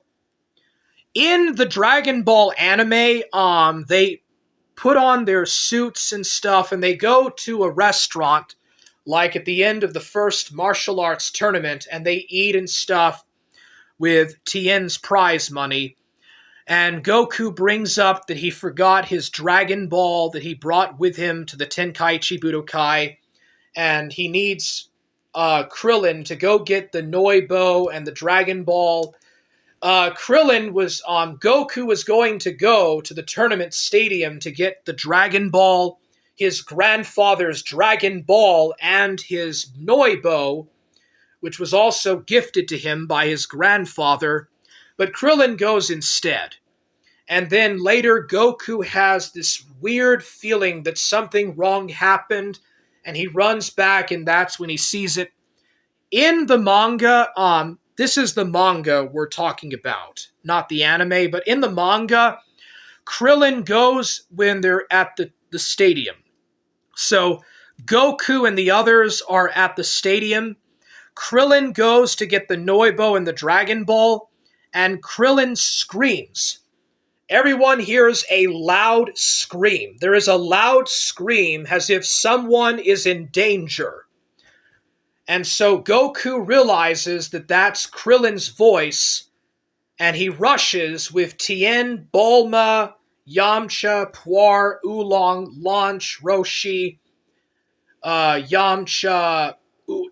in the Dragon Ball anime, they put on their suits and stuff, and they go to a restaurant, like at the end of the first martial arts tournament, and they eat and stuff with Tien's prize money. And Goku brings up that he forgot his Dragon Ball that he brought with him to the Tenkaichi Budokai, and he needs Krillin to go get the Noibo and the Dragon Ball. Goku was going to go to the tournament stadium to get the Dragon Ball, his grandfather's Dragon Ball, and his Noibo, which was also gifted to him by his grandfather, but Krillin goes instead. And then later, Goku has this weird feeling that something wrong happened, and he runs back, and that's when he sees it. In the manga, this is the manga we're talking about, not the anime, but in the manga, Krillin goes when they're at the stadium. So Goku and the others are at the stadium. Krillin goes to get the Noibo and the Dragon Ball, and Krillin screams. Everyone hears a loud scream. There is a loud scream as if someone is in danger. And so Goku realizes that that's Krillin's voice, and he rushes with Tien, Bulma, Yamcha, Puar, Oolong, Launch, Roshi, Yamcha,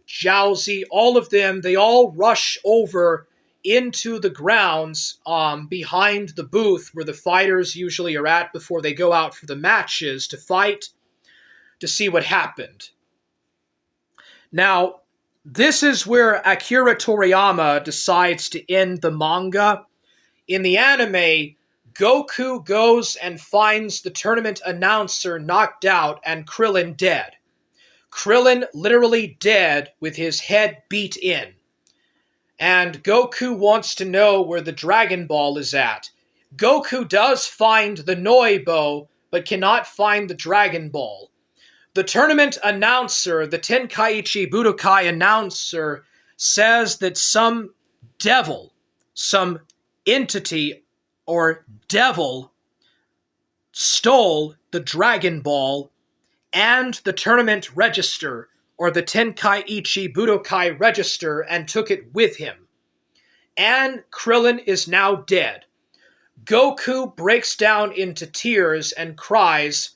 Jiaozi, all of them. They all rush over into the grounds behind the booth where the fighters usually are at before they go out for the matches to fight, to see what happened. Now, this is where Akira Toriyama decides to end the manga. In the anime, Goku goes and finds the tournament announcer knocked out and Krillin dead. Krillin literally dead with his head beat in. And Goku wants to know where the Dragon Ball is at. Goku does find the Noibo, but cannot find the Dragon Ball. The tournament announcer, the Tenkaichi Budokai announcer, says that some devil, some entity or devil, stole the Dragon Ball and the tournament register, or the Tenkaichi Budokai register, and took it with him. And Krillin is now dead. Goku breaks down into tears and cries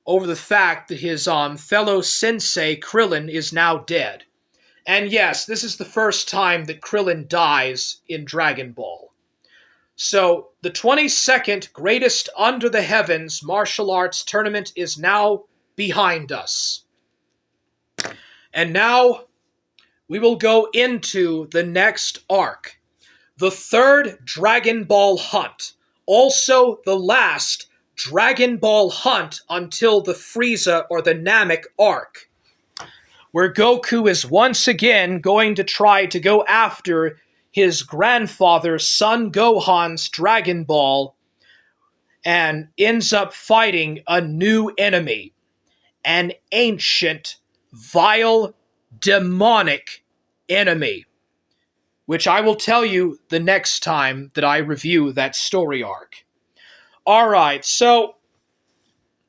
over the fact that his fellow sensei Krillin is now dead. And yes, this is the first time that Krillin dies in Dragon Ball. So, the 22nd greatest under the heavens martial arts tournament is now behind us. And now, we will go into the next arc. The third Dragon Ball hunt. Also the last Dragon Ball hunt until the Frieza or the Namek arc, where Goku is once again going to try to go after his grandfather Son Gohan's Dragon Ball, and ends up fighting a new enemy, an ancient, vile, demonic enemy, which I will tell you the next time that I review that story arc. Alright, so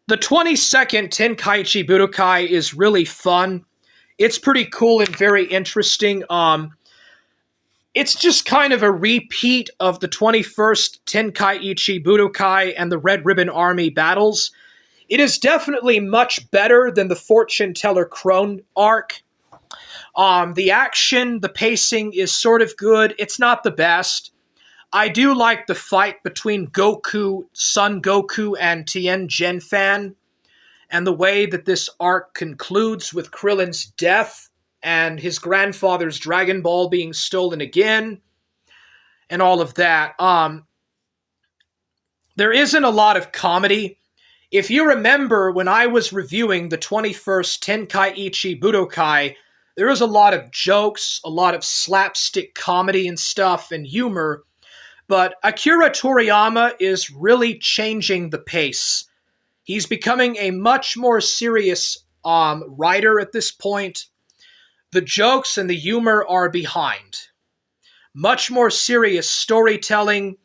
the 22nd Tenkaichi Budokai is really fun. It's pretty cool and very interesting. It's just kind of a repeat of the 21st Tenkaichi Budokai and the Red Ribbon Army battles. It is definitely much better than the Fortune Teller Crone arc. The action, the pacing is sort of good. It's not the best. I do like the fight between Goku, Son Goku, and Tien Genfan, and the way that this arc concludes with Krillin's death and his grandfather's Dragon Ball being stolen again, and all of that. There isn't a lot of comedy. If you remember when I was reviewing the 21st Tenkaichi Budokai, there was a lot of jokes, a lot of slapstick comedy and stuff, and humor. But Akira Toriyama is really changing the pace. He's becoming a much more serious writer at this point. The jokes and the humor are behind. Much more serious storytelling.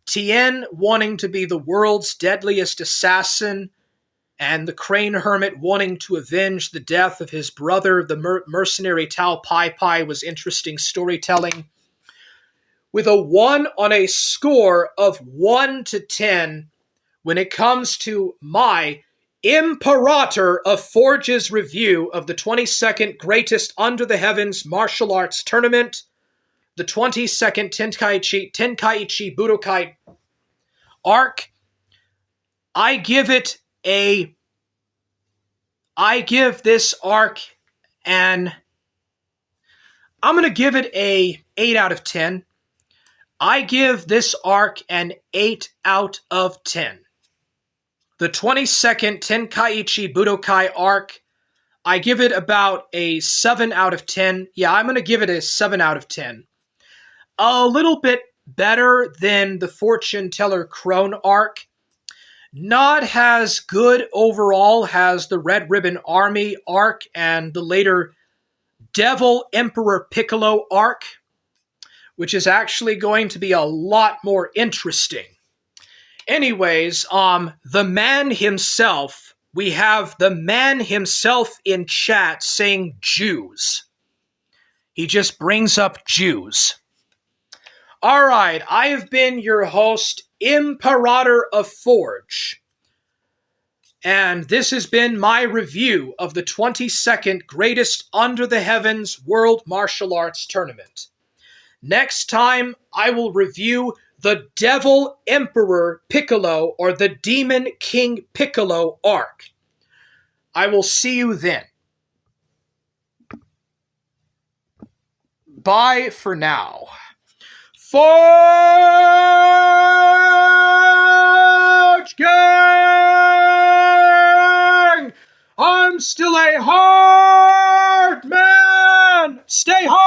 Tien wanting to be the world's deadliest assassin, and the Crane Hermit wanting to avenge the death of his brother, the mercenary Tao Pai Pai, was interesting storytelling. With a 1 on a score of 1 to 10, when it comes to my Imperatorofforge's review of the 22nd Greatest Under the Heavens Martial Arts Tournament, the 22nd Tenkaichi Budokai arc, I give this arc I'm going to give it a 8 out of 10. I give this arc an 8 out of 10. The 22nd Tenkaichi Budokai arc, I give it about a 7 out of 10. Yeah, I'm going to give it a 7 out of 10. A little bit better than the Fortune Teller Crone arc. Not as good overall as the Red Ribbon Army arc and the later Devil Emperor Piccolo arc, which is actually going to be a lot more interesting. Anyways, the man himself, we have the man himself in chat saying Jews. He just brings up Jews. All right, I have been your host, Imperatorofforge. And this has been my review of the 22nd Greatest Under the Heavens World Martial Arts Tournament. Next time, I will review the Devil Emperor Piccolo, or the Demon King Piccolo arc. I will see you then. Bye for now. Forge Gang! I'm still a hard man! Stay hard!